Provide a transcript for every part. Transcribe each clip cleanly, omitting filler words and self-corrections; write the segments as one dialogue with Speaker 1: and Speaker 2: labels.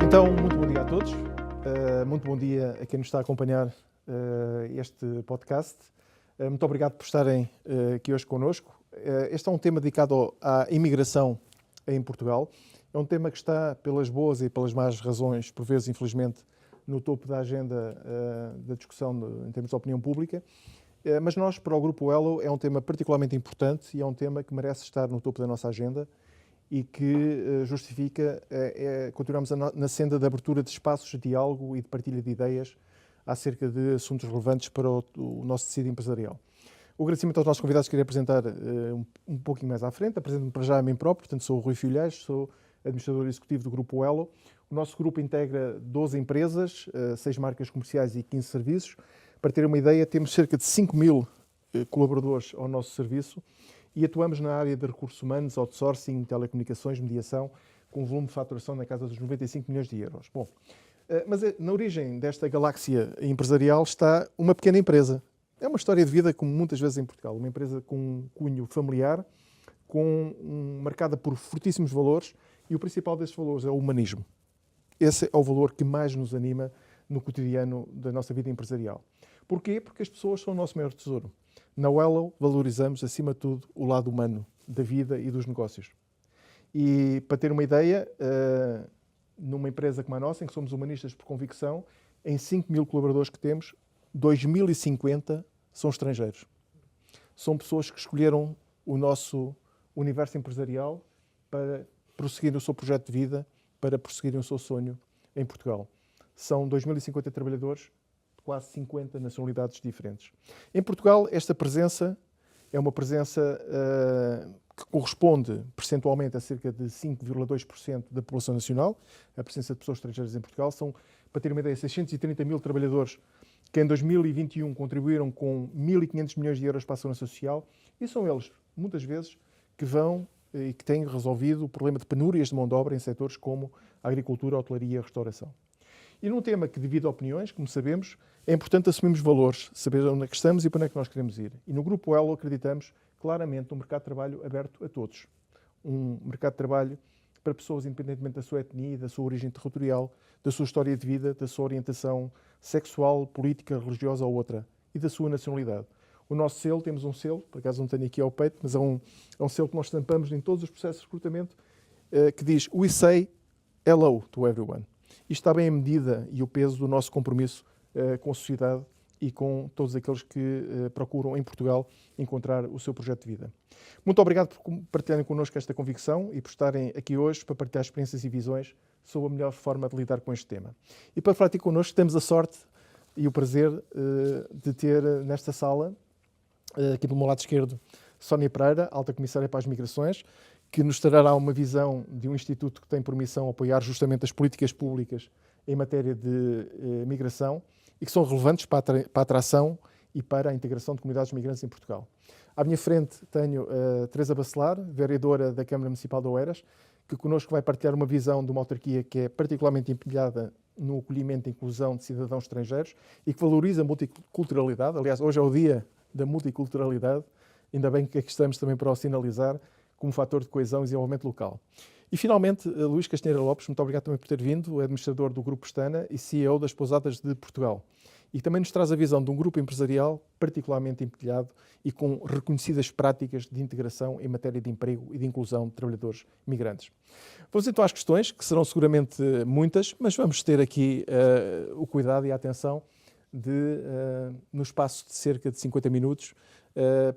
Speaker 1: Então, muito bom dia a todos. Muito bom dia a quem nos está a acompanhar este podcast. Muito obrigado por estarem aqui hoje connosco. Este é um tema dedicado à imigração em Portugal. É um tema que está, pelas boas e pelas más razões, por vezes, infelizmente, no topo da agenda da discussão em termos de opinião pública. Mas nós, para o Grupo Elo, é um tema particularmente importante e é um tema que merece estar no topo da nossa agenda e que justifica continuarmos na senda de abertura de espaços de diálogo e de partilha de ideias acerca de assuntos relevantes para o nosso tecido empresarial. O agradecimento aos nossos convidados que queria apresentar um pouquinho mais à frente. Apresento-me para já a mim próprio, portanto sou o Rui Filhais, sou administrador executivo do Grupo Elo. O nosso grupo integra 12 empresas, 6 marcas comerciais e 15 serviços. Para ter uma ideia, temos cerca de 5.000 colaboradores ao nosso serviço e atuamos na área de recursos humanos, outsourcing, telecomunicações, mediação, com um volume de faturação na casa dos 95 milhões de euros. Bom, mas na origem desta galáxia empresarial está uma pequena empresa. É uma história de vida, como muitas vezes em Portugal, uma empresa com um cunho familiar, marcada por fortíssimos valores, e o principal desses valores é o humanismo. Esse é o valor que mais nos anima no cotidiano da nossa vida empresarial. Porquê? Porque as pessoas são o nosso maior tesouro. Na Elo valorizamos, acima de tudo, o lado humano da vida e dos negócios. E, para ter uma ideia, numa empresa como a nossa, em que somos humanistas por convicção, em 5.000 colaboradores que temos, 2.050 são estrangeiros. São pessoas que escolheram o nosso universo empresarial para prosseguir o seu projeto de vida, para prosseguirem o seu sonho em Portugal. São 2.050 trabalhadores, quase 50 nacionalidades diferentes. Em Portugal, esta presença é uma presença que corresponde percentualmente a cerca de 5,2% da população nacional. A presença de pessoas estrangeiras em Portugal são, para ter uma ideia, 630.000 trabalhadores que em 2021 contribuíram com 1.500 milhões de euros para a segurança social, e são eles, muitas vezes, que vão e que têm resolvido o problema de penúrias de mão de obra em setores como a agricultura, a hotelaria e a restauração. E num tema que divide opiniões, como sabemos, é importante assumirmos valores, saber onde é que estamos e para onde é que nós queremos ir. E no Grupo Elo acreditamos claramente num mercado de trabalho aberto a todos. Um mercado de trabalho para pessoas independentemente da sua etnia, da sua origem territorial, da sua história de vida, da sua orientação sexual, política, religiosa ou outra, e da sua nacionalidade. O nosso selo, temos um selo, por acaso não tenho aqui ao peito, mas é um selo que nós estampamos em todos os processos de recrutamento, que diz "We say hello to everyone". Isto está bem a medida e o peso do nosso compromisso com a sociedade e com todos aqueles que procuram em Portugal encontrar o seu projeto de vida. Muito obrigado por partilharem connosco esta convicção e por estarem aqui hoje para partilhar experiências e visões sobre a melhor forma de lidar com este tema. E para falar aqui connosco temos a sorte e o prazer de ter nesta sala, aqui do meu lado esquerdo, Sónia Pereira, Alta Comissária para as Migrações, que nos trará uma visão de um instituto que tem por missão apoiar justamente as políticas públicas em matéria de migração e que são relevantes para a atração e para a integração de comunidades migrantes em Portugal. À minha frente tenho a Teresa Bacelar, vereadora da Câmara Municipal de Oeiras, que connosco vai partilhar uma visão de uma autarquia que é particularmente empenhada no acolhimento e inclusão de cidadãos estrangeiros e que valoriza a multiculturalidade. Aliás, hoje é o dia da multiculturalidade, ainda bem que aqui estamos também para o sinalizar, como fator de coesão e desenvolvimento local. E, finalmente, Luís Castanheira Lopes, muito obrigado também por ter vindo, administrador do Grupo Pestana e CEO das Pousadas de Portugal. E também nos traz a visão de um grupo empresarial particularmente empenhado e com reconhecidas práticas de integração em matéria de emprego e de inclusão de trabalhadores migrantes. Vamos então às questões, que serão seguramente muitas, mas vamos ter aqui o cuidado e a atenção de, no espaço de cerca de 50 minutos,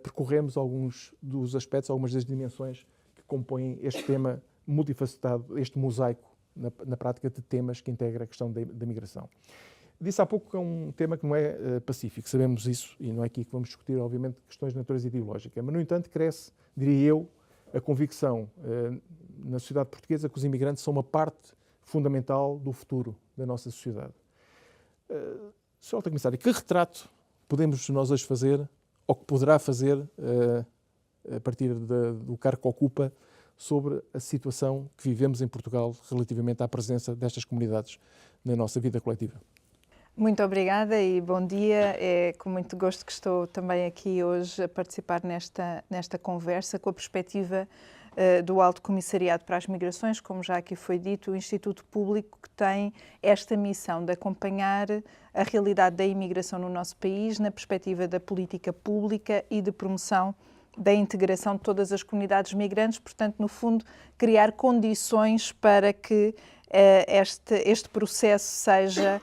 Speaker 1: percorremos alguns dos aspectos, algumas das dimensões que compõem este tema multifacetado, este mosaico na prática de temas que integra a questão da migração. Disse há pouco que é um tema que não é pacífico, sabemos isso, e não é aqui que vamos discutir, obviamente, questões de natureza ideológica, mas, no entanto, cresce, diria eu, a convicção na sociedade portuguesa que os imigrantes são uma parte fundamental do futuro da nossa sociedade. Sr. Alta Comissária, que retrato podemos nós hoje fazer, ou que poderá fazer, a partir do cargo que ocupa, sobre a situação que vivemos em Portugal relativamente à presença destas comunidades na nossa vida coletiva?
Speaker 2: Muito obrigada e bom dia. É com muito gosto que estou também aqui hoje a participar nesta conversa com a perspectiva do Alto Comissariado para as Migrações, como já aqui foi dito, o Instituto Público que tem esta missão de acompanhar a realidade da imigração no nosso país na perspectiva da política pública e de promoção da integração de todas as comunidades migrantes, portanto, no fundo, criar condições para que este processo seja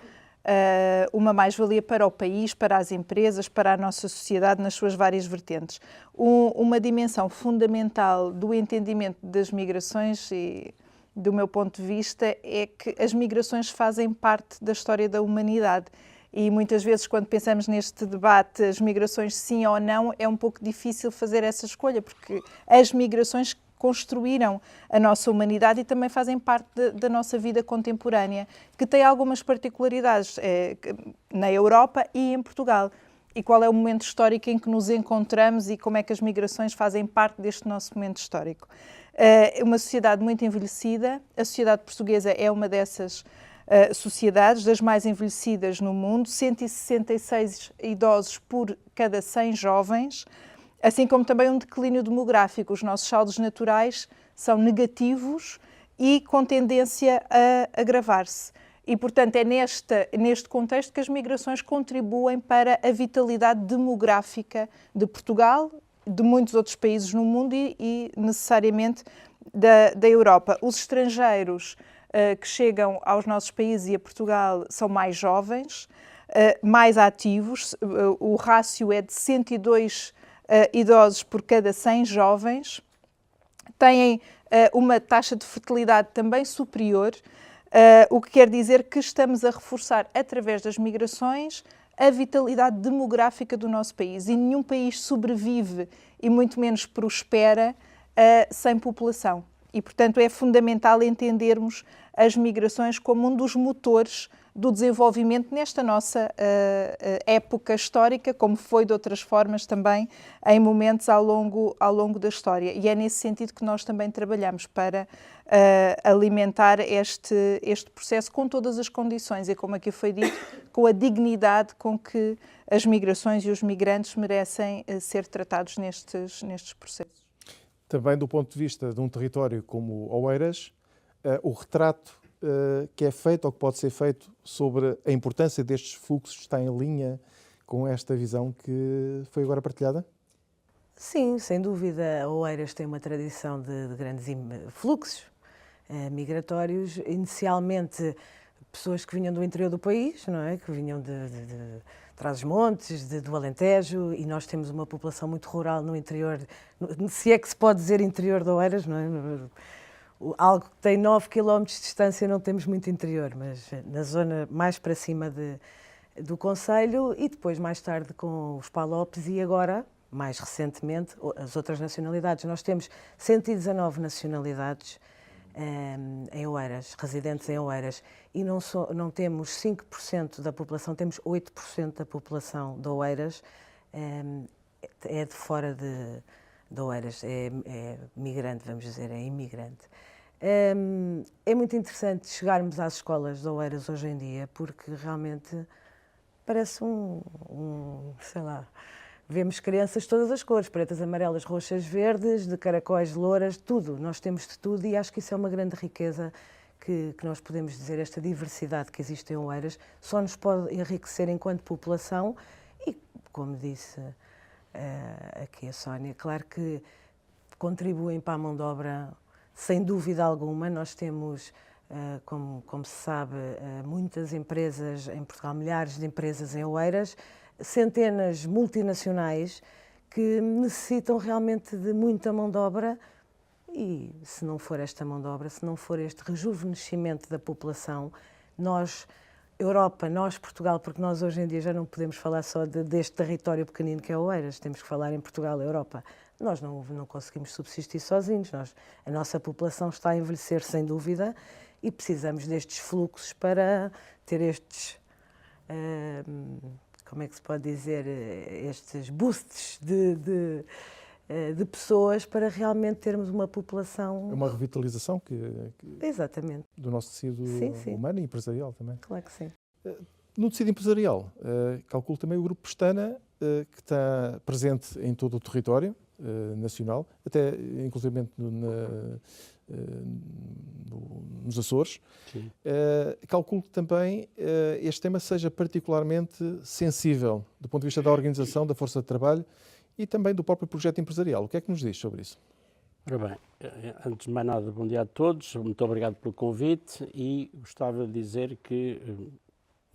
Speaker 2: uma mais-valia para o país, para as empresas, para a nossa sociedade nas suas várias vertentes. Uma dimensão fundamental do entendimento das migrações e do meu ponto de vista é que as migrações fazem parte da história da humanidade. E muitas vezes, quando pensamos neste debate, as migrações sim ou não, é um pouco difícil fazer essa escolha, porque as migrações construíram a nossa humanidade e também fazem parte da nossa vida contemporânea, que tem algumas particularidades na Europa e em Portugal. E qual é o momento histórico em que nos encontramos e como é que as migrações fazem parte deste nosso momento histórico. É uma sociedade muito envelhecida, a sociedade portuguesa é uma dessas sociedades, das mais envelhecidas no mundo, 166 idosos por cada 100 jovens, assim como também um declínio demográfico. Os nossos saldos naturais são negativos e com tendência a agravar-se. E, portanto, é neste contexto que as migrações contribuem para a vitalidade demográfica de Portugal, de muitos outros países no mundo e necessariamente da Europa. Os estrangeiros que chegam aos nossos países e a Portugal são mais jovens, mais ativos. O rácio é de 102 idosos por cada 100 jovens. Têm uma taxa de fertilidade também superior, o que quer dizer que estamos a reforçar, através das migrações, a vitalidade demográfica do nosso país. E nenhum país sobrevive, e muito menos prospera, sem população. E, portanto, é fundamental entendermos as migrações como um dos motores do desenvolvimento nesta nossa época histórica, como foi de outras formas também em momentos ao longo da história. E é nesse sentido que nós também trabalhamos para alimentar este processo com todas as condições e, como aqui foi dito, com a dignidade com que as migrações e os migrantes merecem ser tratados nestes processos.
Speaker 1: Também do ponto de vista de um território como Oeiras, o retrato que é feito ou que pode ser feito sobre a importância destes fluxos está em linha com esta visão que foi agora partilhada?
Speaker 3: Sim, sem dúvida. Oeiras tem uma tradição de grandes fluxos migratórios. Inicialmente, pessoas que vinham do interior do país, não é? Que vinham de Trás-os-Montes, do Alentejo, e nós temos uma população muito rural no interior, se é que se pode dizer interior de Oeiras, não é? Algo que tem 9 km de distância não temos muito interior, mas na zona mais para cima do concelho, e depois mais tarde com os Palopes e agora, mais recentemente, as outras nacionalidades. Nós temos 119 nacionalidades em Oeiras, residentes em Oeiras, e não temos 5% da população, temos 8% da população de Oeiras é de fora de Oeiras, é migrante, vamos dizer, é imigrante. É muito interessante chegarmos às escolas de Oeiras hoje em dia, porque realmente parece sei lá, vemos crianças de todas as cores, pretas, amarelas, roxas, verdes, de caracóis, louras, tudo. Nós temos de tudo e acho que isso é uma grande riqueza que nós podemos dizer, esta diversidade que existe em Oeiras, só nos pode enriquecer enquanto população e, como disse aqui a Sónia, claro que contribuem para a mão de obra, sem dúvida alguma. Nós temos, como se sabe, muitas empresas em Portugal, milhares de empresas em Oeiras, centenas multinacionais que necessitam realmente de muita mão de obra e, se não for esta mão de obra, se não for este rejuvenescimento da população, nós, Europa, nós, Portugal, porque nós hoje em dia já não podemos falar só deste território pequenino que é Oeiras, temos que falar em Portugal, Europa. Nós não conseguimos subsistir sozinhos, a nossa população está a envelhecer sem dúvida e precisamos destes fluxos para ter estes, como é que se pode dizer, estes boosts de pessoas para realmente termos uma população...
Speaker 1: É uma revitalização
Speaker 3: Exatamente.
Speaker 1: do nosso tecido
Speaker 3: sim.
Speaker 1: humano e empresarial também.
Speaker 3: Claro que sim.
Speaker 1: No tecido empresarial, calculo também o Grupo Pestana, que está presente em todo o território, nacional, até inclusive nos Açores. Calculo que também este tema seja particularmente sensível do ponto de vista da organização, da força de trabalho e também do próprio projeto empresarial. O que é que nos diz sobre isso?
Speaker 4: Ora bem, antes de mais nada, bom dia a todos, muito obrigado pelo convite e gostava de dizer que,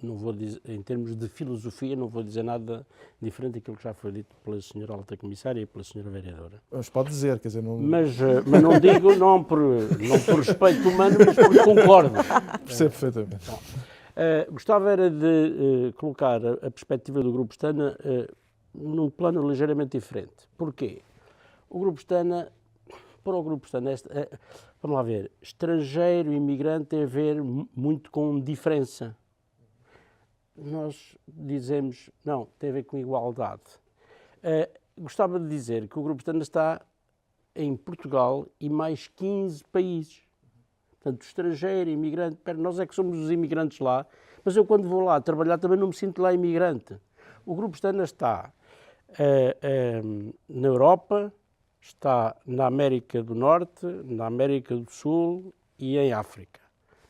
Speaker 4: não vou dizer, em termos de filosofia, não vou dizer nada diferente daquilo que já foi dito pela Sra. Alta Comissária e pela Sra. Vereadora.
Speaker 1: Mas pode dizer, quer dizer... Não...
Speaker 4: Mas não digo não por respeito humano, mas porque concordo.
Speaker 1: Percebo perfeitamente.
Speaker 4: Gostava era de colocar a perspectiva do Grupo Stana num plano ligeiramente diferente. Porquê? O Grupo Stana, para o Grupo Stana, vamos lá ver, estrangeiro e imigrante tem a ver muito com diferença. Nós dizemos, não, tem a ver com igualdade. Gostava de dizer que o Grupo Stana está em Portugal e mais 15 países. Portanto, estrangeiro, imigrante, nós é que somos os imigrantes lá, mas eu quando vou lá trabalhar também não me sinto lá imigrante. O Grupo Stana está na Europa, está na América do Norte, na América do Sul e em África.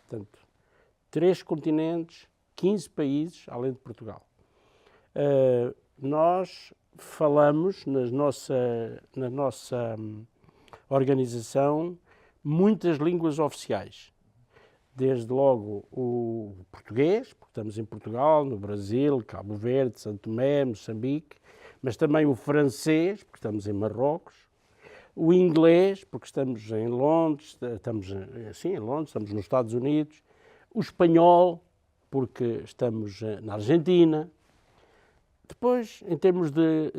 Speaker 4: Portanto, 3 continentes, 15 países, além de Portugal. Nós falamos na nossa organização muitas línguas oficiais. Desde logo o português, porque estamos em Portugal, no Brasil, Cabo Verde, Santo Tomé, Moçambique, mas também o francês, porque estamos em Marrocos, o inglês, porque estamos em Londres, estamos nos Estados Unidos, o espanhol, porque estamos na Argentina. Depois, em termos de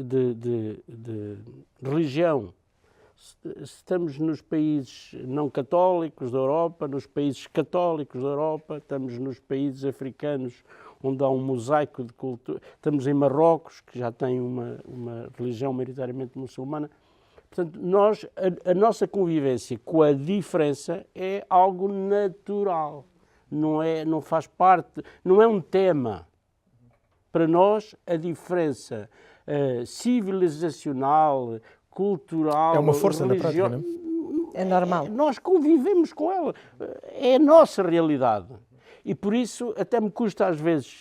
Speaker 4: religião, estamos nos países não católicos da Europa, nos países católicos da Europa, estamos nos países africanos, onde há um mosaico de cultura, estamos em Marrocos, que já tem uma religião maioritariamente muçulmana. Portanto, a nossa convivência com a diferença é algo natural, não faz parte, não é um tema. Para nós, a diferença civilizacional, cultural,
Speaker 1: é uma força na prática, não é?
Speaker 3: É normal.
Speaker 4: Nós convivemos com ela, é a nossa realidade. E por isso até me custa às vezes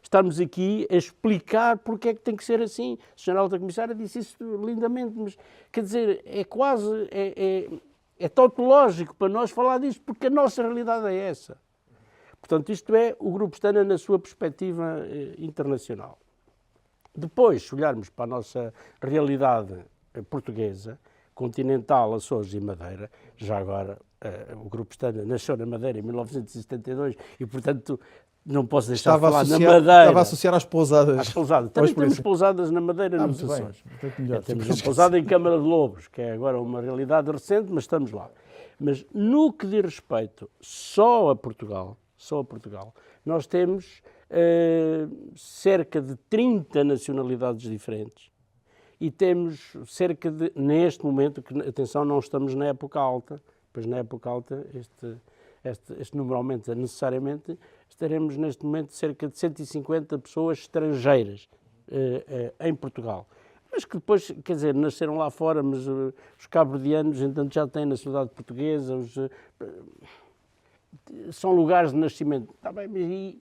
Speaker 4: estarmos aqui a explicar porque é que tem que ser assim. A Sra. Alta Comissária disse isso lindamente, mas quer dizer, é quase, é tautológico para nós falar disto, porque a nossa realidade é essa. Portanto, isto é o Grupo Stana na sua perspectiva internacional. Depois, se olharmos para a nossa realidade portuguesa, continental, Açores e Madeira, já agora o Grupo Stana nasceu na Madeira em 1972 e, portanto, não posso deixar de falar na Madeira.
Speaker 1: Estava a associar às pousadas.
Speaker 4: Às pousadas. Também temos pousadas na Madeira nos Açores. Temos uma pousada em Câmara de Lobos, que é agora uma realidade recente, mas estamos lá. Mas no que diz respeito só a Portugal, nós temos cerca de 30 nacionalidades diferentes. E temos cerca de, neste momento, que atenção, não estamos na época alta, pois na época alta este número aumenta necessariamente, estaremos neste momento cerca de 150 pessoas estrangeiras em Portugal. Mas que depois, quer dizer, nasceram lá fora, mas os cabo-verdianos, entanto, já têm nacionalidade portuguesa, são lugares de nascimento. Tá bem,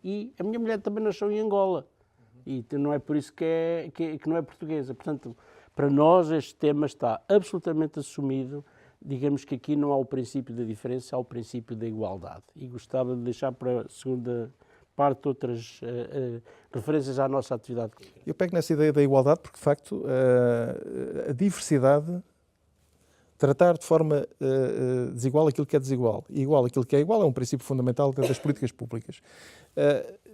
Speaker 4: e a minha mulher também nasceu em Angola. E não é por isso que não é portuguesa. Portanto, para nós este tema está absolutamente assumido. Digamos que aqui não há o princípio da diferença, há o princípio da igualdade. E gostava de deixar para a segunda parte outras referências à nossa atividade.
Speaker 1: Eu pego nessa ideia da igualdade porque, de facto, a diversidade, tratar de forma desigual aquilo que é desigual e igual aquilo que é igual é um princípio fundamental das políticas públicas.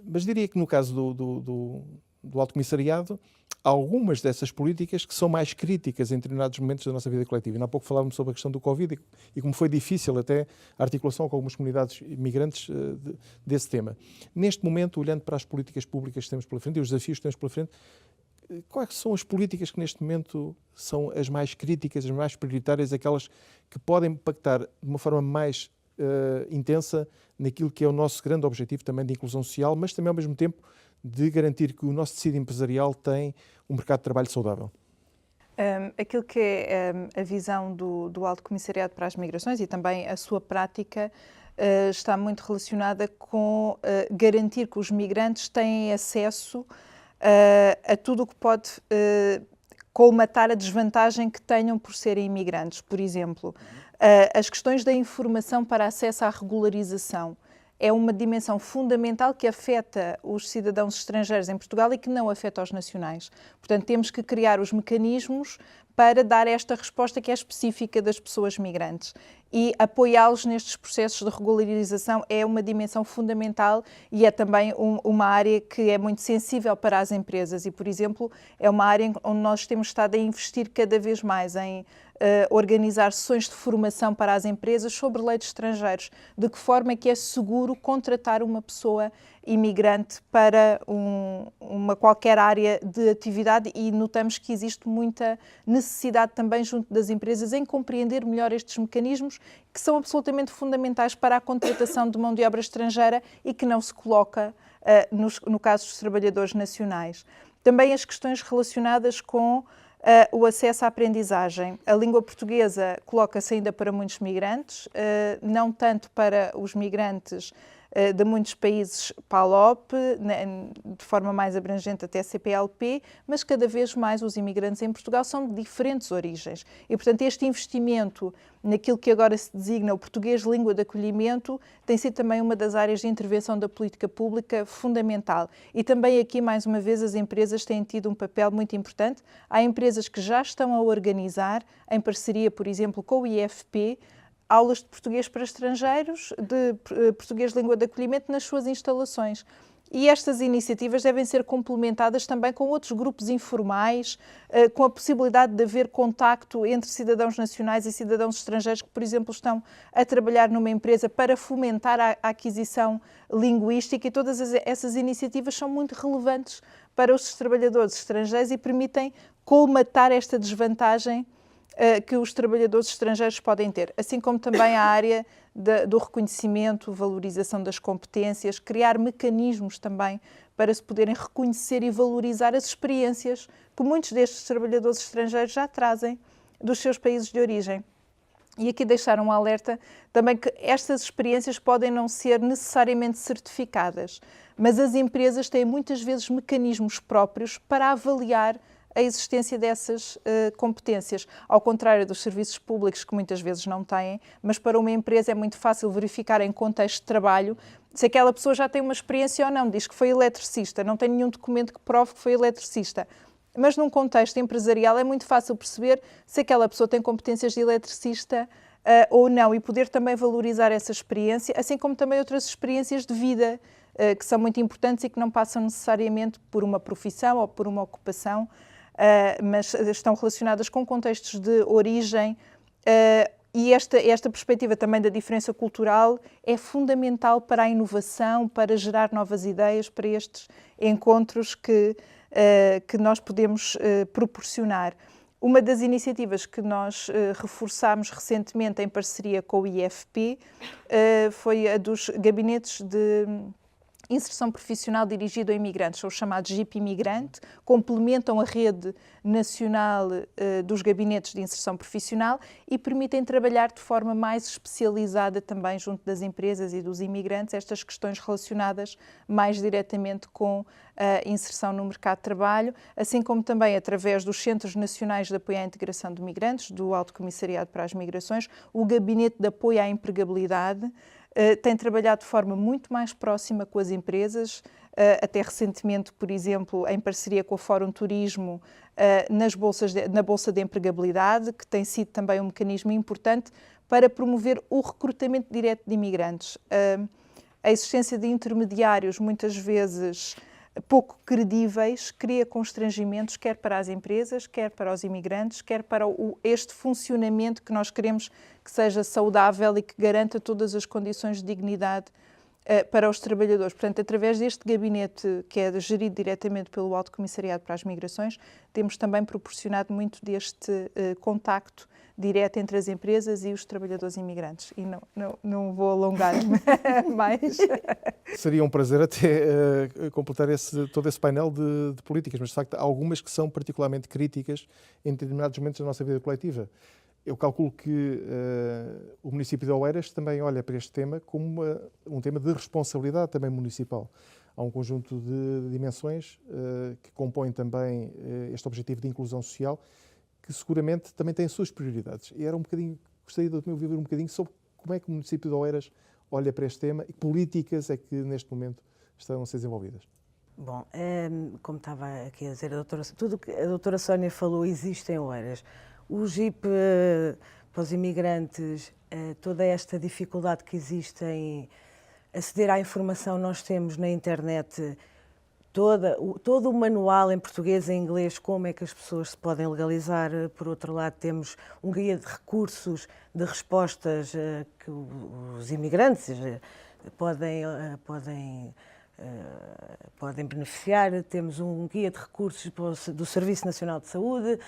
Speaker 1: Mas diria que no caso do Alto Comissariado, há algumas dessas políticas que são mais críticas em determinados momentos da nossa vida coletiva. E há pouco falávamos sobre a questão do Covid e como foi difícil até a articulação com algumas comunidades imigrantes desse tema. Neste momento, olhando para as políticas públicas que temos pela frente e os desafios que temos pela frente, quais são as políticas que neste momento são as mais críticas, as mais prioritárias, aquelas que podem impactar de uma forma mais intensa naquilo que é o nosso grande objetivo também de inclusão social, mas também ao mesmo tempo de garantir que o nosso tecido empresarial tem um mercado de trabalho saudável?
Speaker 2: Aquilo que é a visão do Alto Comissariado para as Migrações e também a sua prática está muito relacionada com garantir que os migrantes têm acesso a tudo o que pode colmatar a desvantagem que tenham por serem imigrantes. Por exemplo, as questões da informação para acesso à regularização é uma dimensão fundamental que afeta os cidadãos estrangeiros em Portugal e que não afeta os nacionais. Portanto, temos que criar os mecanismos para dar esta resposta que é específica das pessoas migrantes. E apoiá-los nestes processos de regularização é uma dimensão fundamental e é também uma área que é muito sensível para as empresas e, por exemplo, é uma área onde nós temos estado a investir cada vez mais em organizar sessões de formação para as empresas sobre leis de estrangeiros, de que forma é que é seguro contratar uma pessoa imigrante para uma qualquer área de atividade e notamos que existe muita necessidade também junto das empresas em compreender melhor estes mecanismos que são absolutamente fundamentais para a contratação de mão de obra estrangeira e que não se coloca no caso dos trabalhadores nacionais. Também as questões relacionadas com o acesso à aprendizagem. A língua portuguesa coloca-se ainda para muitos migrantes, não tanto para os migrantes de muitos países PALOP, de forma mais abrangente até CPLP, mas cada vez mais os imigrantes em Portugal são de diferentes origens. E, portanto, este investimento naquilo que agora se designa o português língua de acolhimento tem sido também uma das áreas de intervenção da política pública fundamental. E também aqui, mais uma vez, as empresas têm tido um papel muito importante. Há empresas que já estão a organizar, em parceria, por exemplo, com o IFP, aulas de português para estrangeiros, de português língua de acolhimento nas suas instalações. E estas iniciativas devem ser complementadas também com outros grupos informais, com a possibilidade de haver contacto entre cidadãos nacionais e cidadãos estrangeiros que, por exemplo, estão a trabalhar numa empresa para fomentar a aquisição linguística, e todas essas iniciativas são muito relevantes para os trabalhadores estrangeiros e permitem colmatar esta desvantagem que os trabalhadores estrangeiros podem ter, assim como também a área do reconhecimento, valorização das competências, criar mecanismos também para se poderem reconhecer e valorizar as experiências que muitos destes trabalhadores estrangeiros já trazem dos seus países de origem. E aqui deixar um alerta também que estas experiências podem não ser necessariamente certificadas, mas as empresas têm muitas vezes mecanismos próprios para avaliar a existência dessas competências, ao contrário dos serviços públicos que muitas vezes não têm, mas para uma empresa é muito fácil verificar em contexto de trabalho se aquela pessoa já tem uma experiência ou não. Diz que foi eletricista, não tem nenhum documento que prove que foi eletricista. Mas num contexto empresarial é muito fácil perceber se aquela pessoa tem competências de eletricista ou não e poder também valorizar essa experiência, assim como também outras experiências de vida que são muito importantes e que não passam necessariamente por uma profissão ou por uma ocupação, mas estão relacionadas com contextos de origem e esta perspectiva também da diferença cultural é fundamental para a inovação, para gerar novas ideias, para estes encontros que nós podemos proporcionar. Uma das iniciativas que nós reforçámos recentemente em parceria com o IFP foi a dos gabinetes de inserção profissional dirigido a imigrantes, são os chamados GIP Imigrante, complementam a rede nacional dos gabinetes de inserção profissional e permitem trabalhar de forma mais especializada também junto das empresas e dos imigrantes estas questões relacionadas mais diretamente com a inserção no mercado de trabalho, assim como também através dos Centros Nacionais de Apoio à Integração de Migrantes, do Alto Comissariado para as Migrações, o Gabinete de Apoio à Empregabilidade, tem trabalhado de forma muito mais próxima com as empresas, até recentemente, por exemplo, em parceria com o Fórum Turismo, na Bolsa de Empregabilidade, que tem sido também um mecanismo importante para promover o recrutamento direto de imigrantes. A existência de intermediários, muitas vezes pouco credíveis, cria constrangimentos quer para as empresas, quer para os imigrantes, quer para este funcionamento que nós queremos que seja saudável e que garanta todas as condições de dignidade para os trabalhadores. Portanto, através deste gabinete, que é gerido diretamente pelo Alto Comissariado para as Migrações, temos também proporcionado muito deste contacto direto entre as empresas e os trabalhadores imigrantes. E não vou alongar-me mais.
Speaker 1: Seria um prazer até completar todo esse painel de políticas, mas de facto há algumas que são particularmente críticas em determinados momentos da nossa vida coletiva. Eu calculo que o município de Oeiras também olha para este tema como um tema de responsabilidade também municipal. Há um conjunto de dimensões que compõem também este objetivo de inclusão social, que seguramente também têm suas prioridades. E gostaria de ouvir um bocadinho sobre como é que o município de Oeiras olha para este tema e que políticas é que neste momento estão a ser desenvolvidas.
Speaker 3: Bom, como estava aqui a dizer, tudo o que a doutora Sónia falou existe em Oeiras. O GIP para os imigrantes, toda esta dificuldade que existe em aceder à informação, nós temos na internet todo o manual em português e em inglês, como é que as pessoas se podem legalizar. Por outro lado, temos um guia de recursos, de respostas que os imigrantes podem beneficiar. Temos um guia de recursos do Serviço Nacional de Saúde.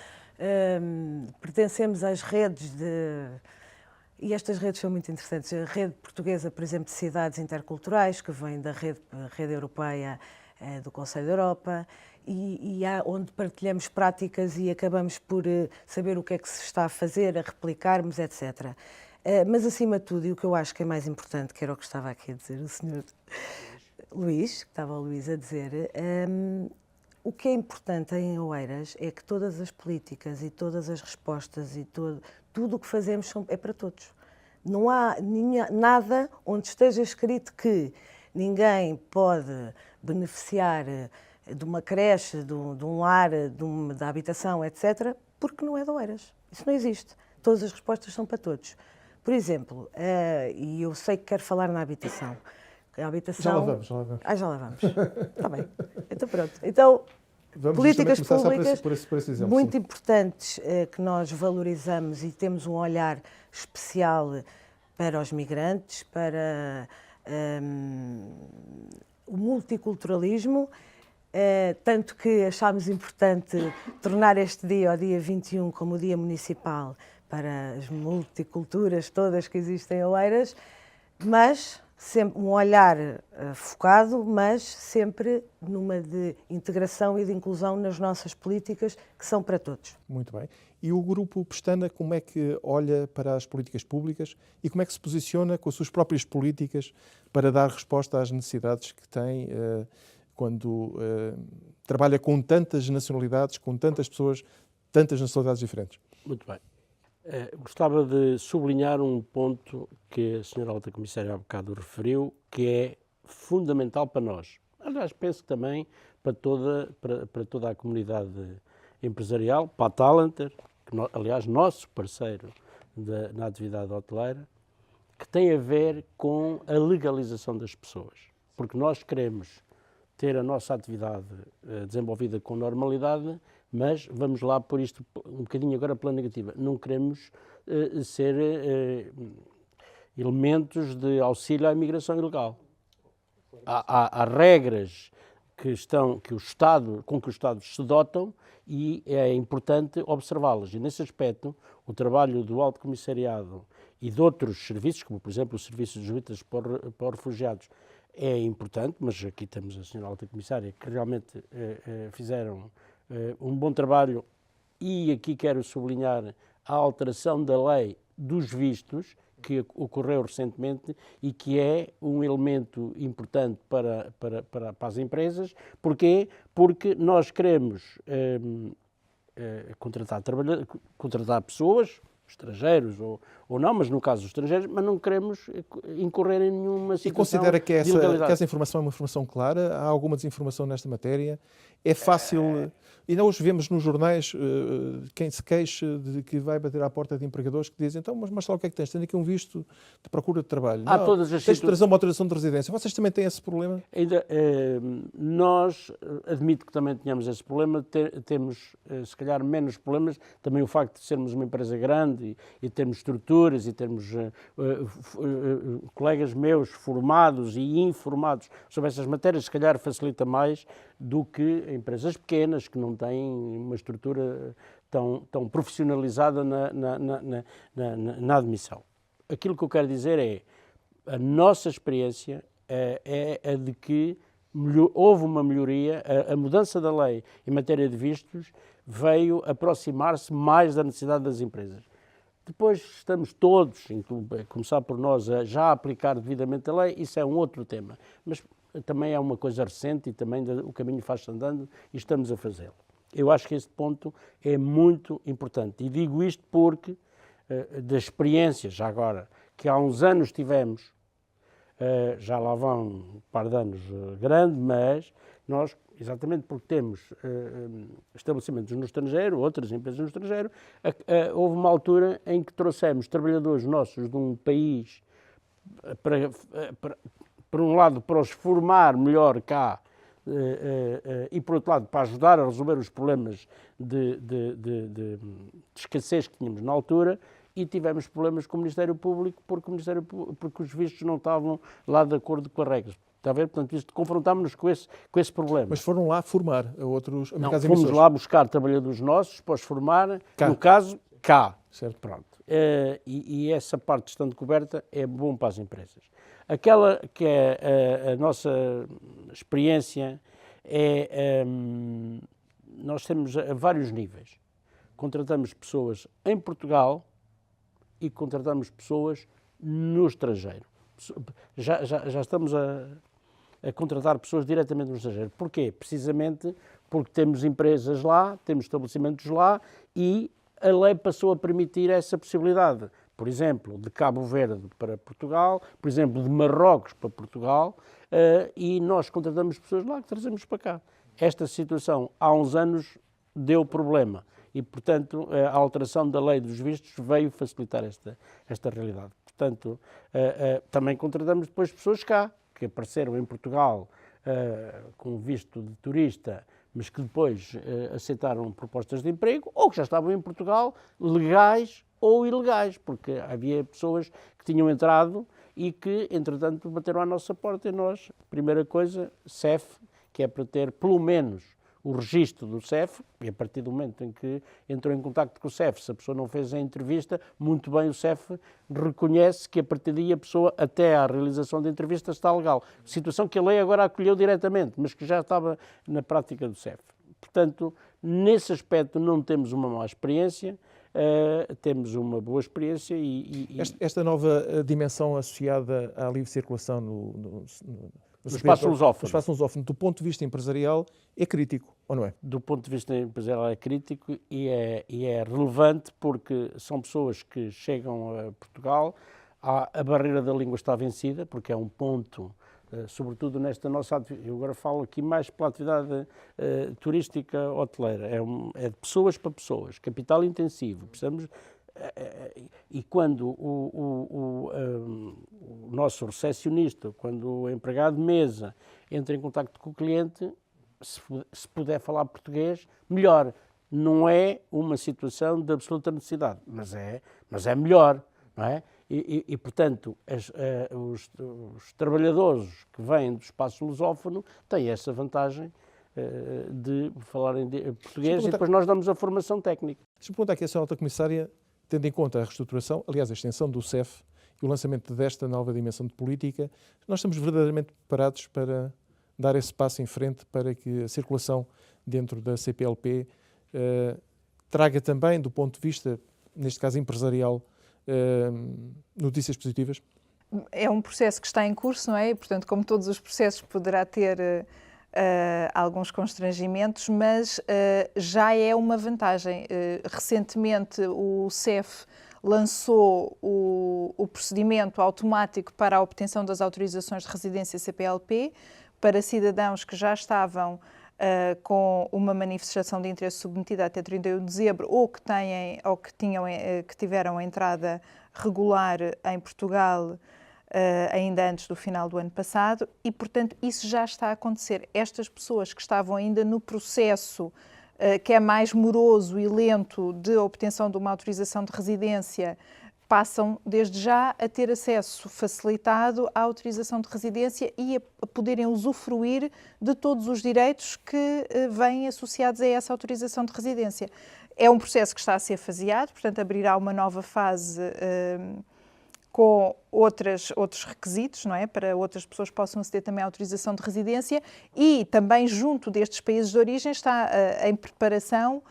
Speaker 3: Pertencemos às redes e estas redes são muito interessantes. A rede portuguesa, por exemplo, de cidades interculturais, que vem da rede europeia do Conselho da Europa, e onde partilhamos práticas e acabamos por saber o que é que se está a fazer, a replicarmos, etc. Mas, acima de tudo, e o que eu acho que é mais importante, que era o que estava aqui a dizer o senhor Luís, que estava o Luís a dizer, o que é importante em Oeiras é que todas as políticas e todas as respostas e tudo o que fazemos é para todos. Não há nada onde esteja escrito que ninguém pode beneficiar de uma creche, de um lar, da habitação, etc., porque não é de Oeiras. Isso não existe. Todas as respostas são para todos. Por exemplo, e eu sei que quero falar na habitação. A habitação...
Speaker 1: Já lá vamos.
Speaker 3: Já lá vamos. Está bem. Então, pronto. Então,
Speaker 1: vamos
Speaker 3: políticas públicas
Speaker 1: por esse exemplo,
Speaker 3: muito
Speaker 1: sim.
Speaker 3: importantes que nós valorizamos e temos um olhar especial para os migrantes, para o multiculturalismo, tanto que achámos importante tornar este dia, o dia 21, como o Dia Municipal para as multiculturas todas que existem em Oeiras, mas sempre um olhar focado, mas sempre numa de integração e de inclusão nas nossas políticas, que são para todos.
Speaker 1: Muito bem. E o Grupo Pestana, como é que olha para as políticas públicas e como é que se posiciona com as suas próprias políticas para dar resposta às necessidades que tem quando trabalha com tantas nacionalidades, com tantas pessoas, tantas nacionalidades diferentes?
Speaker 4: Muito bem. Gostava de sublinhar um ponto que a Sra. Alta Comissária há bocado referiu, que é fundamental para nós. Aliás, penso que também para toda a comunidade empresarial, para a Talanter, que, aliás, nosso parceiro na atividade hoteleira, que tem a ver com a legalização das pessoas. Porque nós queremos ter a nossa atividade desenvolvida com normalidade, mas vamos lá pôr isto um bocadinho agora pela negativa. Não queremos ser elementos de auxílio à imigração ilegal. Há regras com que os Estados se dotam e é importante observá-las. E, nesse aspecto, o trabalho do Alto Comissariado e de outros serviços, como, por exemplo, o Serviço de Visitas para os Refugiados, é importante, mas aqui temos a Sra. Alta Comissária, que realmente fizeram um bom trabalho, e aqui quero sublinhar a alteração da lei dos vistos, que ocorreu recentemente e que é um elemento importante para as empresas. Porquê? Porque nós queremos contratar pessoas, estrangeiros ou não, mas no caso dos estrangeiros, mas não queremos incorrer em nenhuma situação.
Speaker 1: E considera que essa informação é uma informação clara? Há alguma desinformação nesta matéria? É fácil... E nós vemos nos jornais quem se queixa de que vai bater à porta de empregadores que dizem, então, mas lá o que é que tens? Tenho aqui um visto de procura de trabalho. Tens de trazer uma autorização de residência. Vocês também têm esse problema?
Speaker 4: Nós, admito que também tenhamos esse problema, temos se calhar menos problemas, também o facto de sermos uma empresa grande e termos estrutura leituras e termos colegas meus formados e informados sobre essas matérias, se calhar facilita mais do que empresas pequenas que não têm uma estrutura tão profissionalizada na admissão. Aquilo que eu quero dizer é, a nossa experiência é a de que houve uma melhoria, a mudança da lei em matéria de vistos veio aproximar-se mais da necessidade das empresas. Depois estamos todos, a começar por nós, a já aplicar devidamente a lei, isso é um outro tema. Mas também é uma coisa recente e também o caminho faz-se andando e estamos a fazê-lo. Eu acho que este ponto é muito importante. E digo isto porque, da experiência, já agora, que há uns anos tivemos, já lá vão um par de anos grande, mas nós, exatamente porque temos estabelecimentos no estrangeiro, outras empresas no estrangeiro, houve uma altura em que trouxemos trabalhadores nossos de um país, por um lado, para os formar melhor cá, e por outro lado, para ajudar a resolver os problemas de escassez que tínhamos na altura, e tivemos problemas com o Ministério Público porque os vistos não estavam lá de acordo com as regras. Está a ver? Portanto, confrontámos-nos com esse problema.
Speaker 1: Mas foram lá formar a outros
Speaker 4: não, fomos lá buscar trabalhadores nossos para os formar, cá. No caso, cá.
Speaker 1: Certo.
Speaker 4: Pronto. E essa parte estando coberta é bom para as empresas. Aquela que é a nossa experiência nós temos a vários níveis. Contratamos pessoas em Portugal e contratamos pessoas no estrangeiro. Já estamos a contratar pessoas diretamente no estrangeiro. Porquê? Precisamente porque temos empresas lá, temos estabelecimentos lá e a lei passou a permitir essa possibilidade. Por exemplo, de Cabo Verde para Portugal, por exemplo, de Marrocos para Portugal, e nós contratamos pessoas lá que trazemos para cá. Esta situação, há uns anos, deu problema. E, portanto, a alteração da lei dos vistos veio facilitar esta realidade. Portanto, também contratamos depois pessoas cá, que apareceram em Portugal com visto de turista, mas que depois aceitaram propostas de emprego, ou que já estavam em Portugal, legais ou ilegais, porque havia pessoas que tinham entrado e que, entretanto, bateram à nossa porta e nós, primeira coisa, CEF, que é para ter pelo menos o registro do CEF, e a partir do momento em que entrou em contacto com o CEF, se a pessoa não fez a entrevista, muito bem o CEF reconhece que a partir daí a pessoa, até à realização da entrevista, está legal. Situação que a lei agora acolheu diretamente, mas que já estava na prática do CEF. Portanto, nesse aspecto não temos uma má experiência, temos uma boa experiência
Speaker 1: Esta nova dimensão associada à livre circulação no
Speaker 4: espaço lusófono,
Speaker 1: do ponto de vista empresarial, é crítico, ou não é?
Speaker 4: Do ponto de vista empresarial é crítico e é relevante porque são pessoas que chegam a Portugal, a barreira da língua está vencida, porque é um ponto, sobretudo nesta nossa atividade, eu agora falo aqui mais pela atividade turística hoteleira, é de pessoas para pessoas, capital intensivo, precisamos. E quando o nosso recepcionista, quando o empregado de mesa entra em contacto com o cliente, se puder falar português, melhor. Não é uma situação de absoluta necessidade, mas é melhor, não é? E portanto, os trabalhadores que vêm do espaço lusófono têm essa vantagem de falarem português e depois nós damos a formação técnica.
Speaker 1: Deixa-me perguntar aqui a Sra. Alta Comissária, tendo em conta a reestruturação, aliás, a extensão do CEF e o lançamento desta nova dimensão de política, nós estamos verdadeiramente preparados para dar esse passo em frente para que a circulação dentro da CPLP traga também, do ponto de vista, neste caso empresarial, notícias positivas?
Speaker 2: É um processo que está em curso, não é? E, portanto, como todos os processos, poderá ter alguns constrangimentos, mas já é uma vantagem. Recentemente o CEF lançou o procedimento automático para a obtenção das autorizações de residência CPLP para cidadãos que já estavam com uma manifestação de interesse submetida até 31 de dezembro ou que tiveram entrada regular em Portugal ainda antes do final do ano passado e, portanto, isso já está a acontecer. Estas pessoas que estavam ainda no processo que é mais moroso e lento de obtenção de uma autorização de residência passam desde já a ter acesso facilitado à autorização de residência e a poderem usufruir de todos os direitos que vêm associados a essa autorização de residência. É um processo que está a ser faseado, portanto abrirá uma nova fase com outros requisitos, não é? Para outras pessoas possam aceder também à autorização de residência, e também junto destes países de origem está em preparação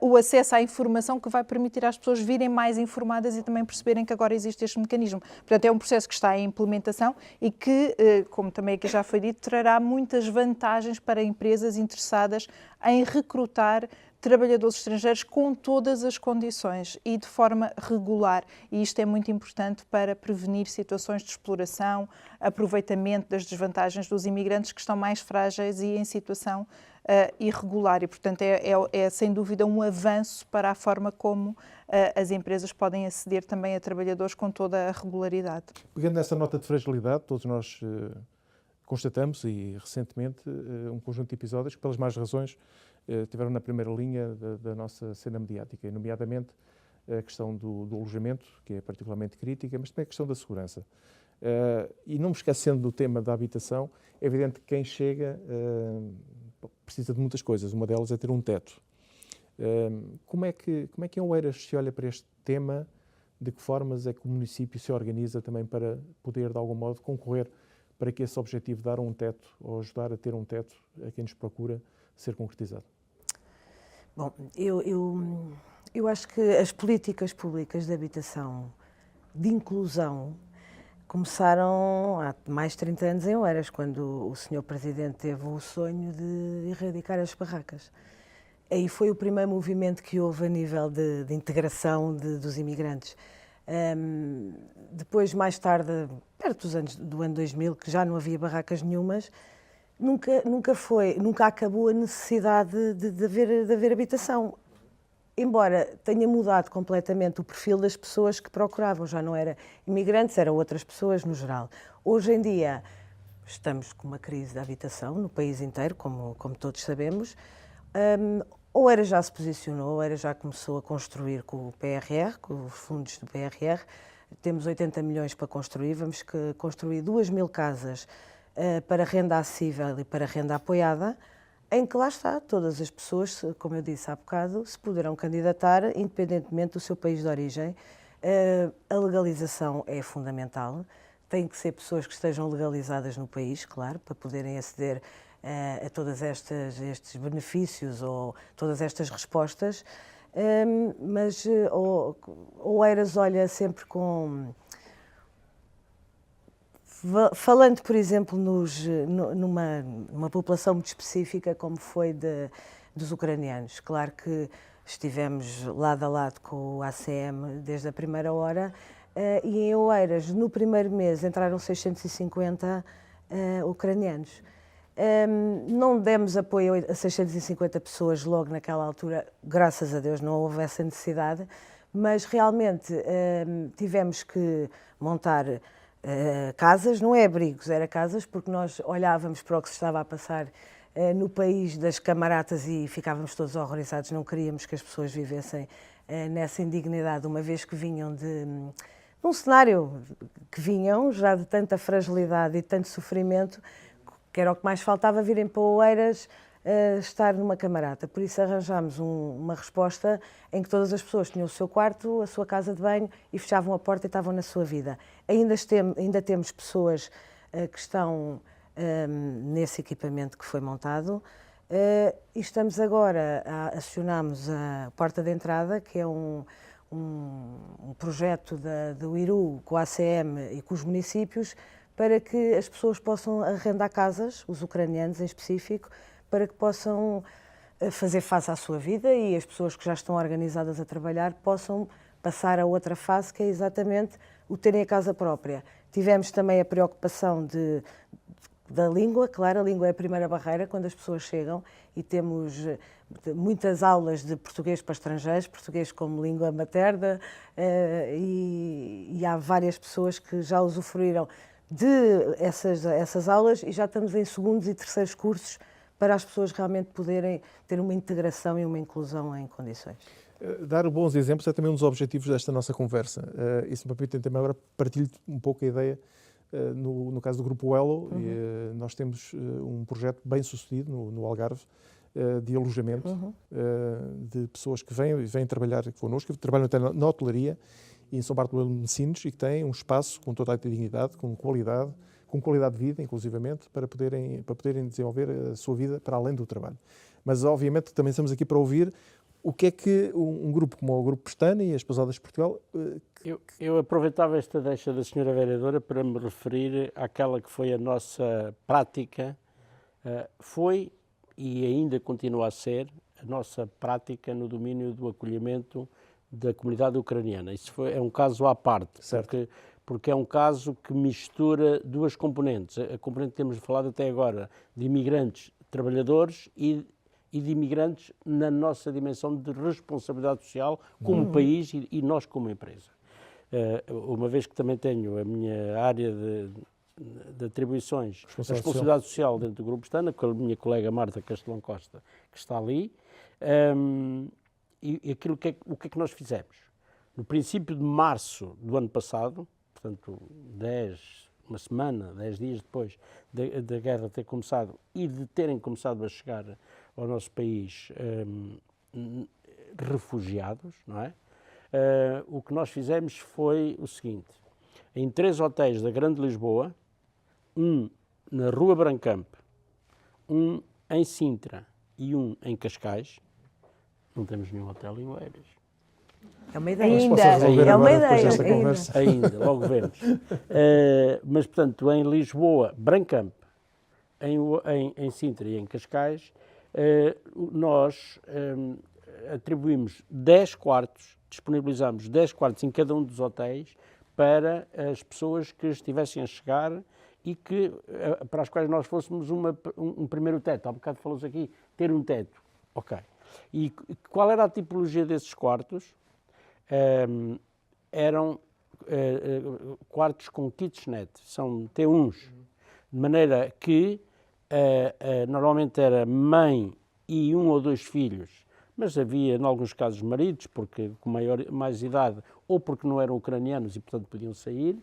Speaker 2: o acesso à informação que vai permitir às pessoas virem mais informadas e também perceberem que agora existe este mecanismo. Portanto, é um processo que está em implementação e que, como também aqui já foi dito, trará muitas vantagens para empresas interessadas em recrutar trabalhadores estrangeiros com todas as condições e de forma regular. E isto é muito importante para prevenir situações de exploração, aproveitamento das desvantagens dos imigrantes que estão mais frágeis e em situação irregular. E, portanto, é sem dúvida um avanço para a forma como as empresas podem aceder também a trabalhadores com toda a regularidade.
Speaker 1: Pegando nessa nota de fragilidade, todos nós constatamos, e recentemente, um conjunto de episódios que, pelas más razões, estiveram na primeira linha da nossa cena mediática, e nomeadamente a questão do alojamento, que é particularmente crítica, mas também a questão da segurança. E não me esquecendo do tema da habitação, é evidente que quem chega precisa de muitas coisas, uma delas é ter um teto. Como é que em Oeiras se olha para este tema? De que formas é que o município se organiza também para poder, de algum modo, concorrer para que esse objetivo de dar um teto, ou ajudar a ter um teto a quem nos procura, ser concretizado?
Speaker 3: Bom, eu acho que as políticas públicas de habitação, de inclusão, começaram há mais de 30 anos em Oeiras, quando o Sr. Presidente teve o sonho de erradicar as barracas. Aí foi o primeiro movimento que houve a nível de integração dos imigrantes. Depois, mais tarde, perto do ano 2000, que já não havia barracas nenhumas, nunca acabou a necessidade de haver habitação. Embora tenha mudado completamente o perfil das pessoas que procuravam, já não era imigrantes, eram outras pessoas no geral. Hoje em dia estamos com uma crise da habitação no país inteiro, como todos sabemos. Oeiras já se posicionou, Oeiras já começou a construir com o PRR, com os fundos do PRR. Temos 80 milhões para construir, vamos construir 2.000 casas para renda acessível e para renda apoiada, em que lá está, todas as pessoas, como eu disse há bocado, se poderão candidatar independentemente do seu país de origem. A legalização é fundamental, tem que ser pessoas que estejam legalizadas no país, claro, para poderem aceder a todos estes benefícios ou todas estas respostas, mas Oeiras olha sempre com... Falando, por exemplo, numa população muito específica, como foi dos ucranianos. Claro que estivemos lado a lado com o ACM desde a primeira hora, e em Oeiras, no primeiro mês, entraram 650 ucranianos. Não demos apoio a 650 pessoas logo naquela altura, graças a Deus não houve essa necessidade, mas realmente tivemos que montar casas, não é abrigos, era casas, porque nós olhávamos para o que se estava a passar no país das camaratas e ficávamos todos horrorizados, não queríamos que as pessoas vivessem nessa indignidade, uma vez que vinham de um cenário que vinham já de tanta fragilidade e tanto sofrimento, que era o que mais faltava, virem para Oeiras estar numa camarata. Por isso arranjámos uma resposta em que todas as pessoas tinham o seu quarto, a sua casa de banho e fechavam a porta e estavam na sua vida. Ainda temos pessoas que estão nesse equipamento que foi montado e estamos agora acionamos a porta de entrada, que é um projeto do IRU com a ACM e com os municípios, para que as pessoas possam arrendar casas, os ucranianos em específico, para que possam fazer face à sua vida e as pessoas que já estão organizadas a trabalhar possam passar a outra fase, que é exatamente o terem a casa própria. Tivemos também a preocupação da língua, claro, a língua é a primeira barreira quando as pessoas chegam, e temos muitas aulas de português para estrangeiros, português como língua materna, e há várias pessoas que já usufruíram de essas aulas e já estamos em segundos e terceiros cursos para as pessoas realmente poderem ter uma integração e uma inclusão em condições.
Speaker 1: Dar bons exemplos é também um dos objetivos desta nossa conversa. E se me permitem também agora partilho um pouco a ideia, no caso do Grupo Elo, nós temos um projeto bem sucedido no Algarve, de alojamento de pessoas que vêm trabalhar connosco, que trabalham até na hotelaria e em São Bartolomeu de Messinos, e que têm um espaço com toda a dignidade, com qualidade de vida, inclusivamente, para poderem desenvolver a sua vida para além do trabalho. Mas, obviamente, também estamos aqui para ouvir o que é que um grupo como o Grupo Pestana e as Pousadas de Portugal...
Speaker 4: Eu aproveitava esta deixa da Sra. Vereadora para me referir àquela que foi a nossa prática, foi e ainda continua a ser a nossa prática no domínio do acolhimento da comunidade ucraniana. Isso é um caso à parte, porque é um caso que mistura duas componentes. A componente que temos falado até agora, de imigrantes trabalhadores e de imigrantes na nossa dimensão de responsabilidade social como país e nós como empresa. Uma vez que também tenho a minha área de atribuições, responsabilidade social dentro do Grupo Pestana, com a minha colega Marta Castelão Costa, que está ali, e o que é que nós fizemos? No princípio de março do ano passado, portanto, 10 dias depois da guerra ter começado e de terem começado a chegar ao nosso país refugiados, não é? O que nós fizemos foi o seguinte: em 3 hotéis da Grande Lisboa, um na Rua Brancamp, um em Sintra e um em Cascais, não temos nenhum hotel em Oeiras.
Speaker 3: É uma ideia.
Speaker 4: Ainda, logo vemos. Mas, portanto, em Lisboa, Brancamp, em Sintra e em Cascais, nós atribuímos 10 quartos, disponibilizamos 10 quartos em cada um dos hotéis para as pessoas que estivessem a chegar e para as quais nós fôssemos um primeiro teto. Há bocado falou-se aqui, ter um teto. Ok. E qual era a tipologia desses quartos? Eram quartos com kitchenette, são T1s, de maneira que normalmente era mãe e 1 ou 2 filhos, mas havia, em alguns casos, maridos, porque com mais idade, ou porque não eram ucranianos e, portanto, podiam sair,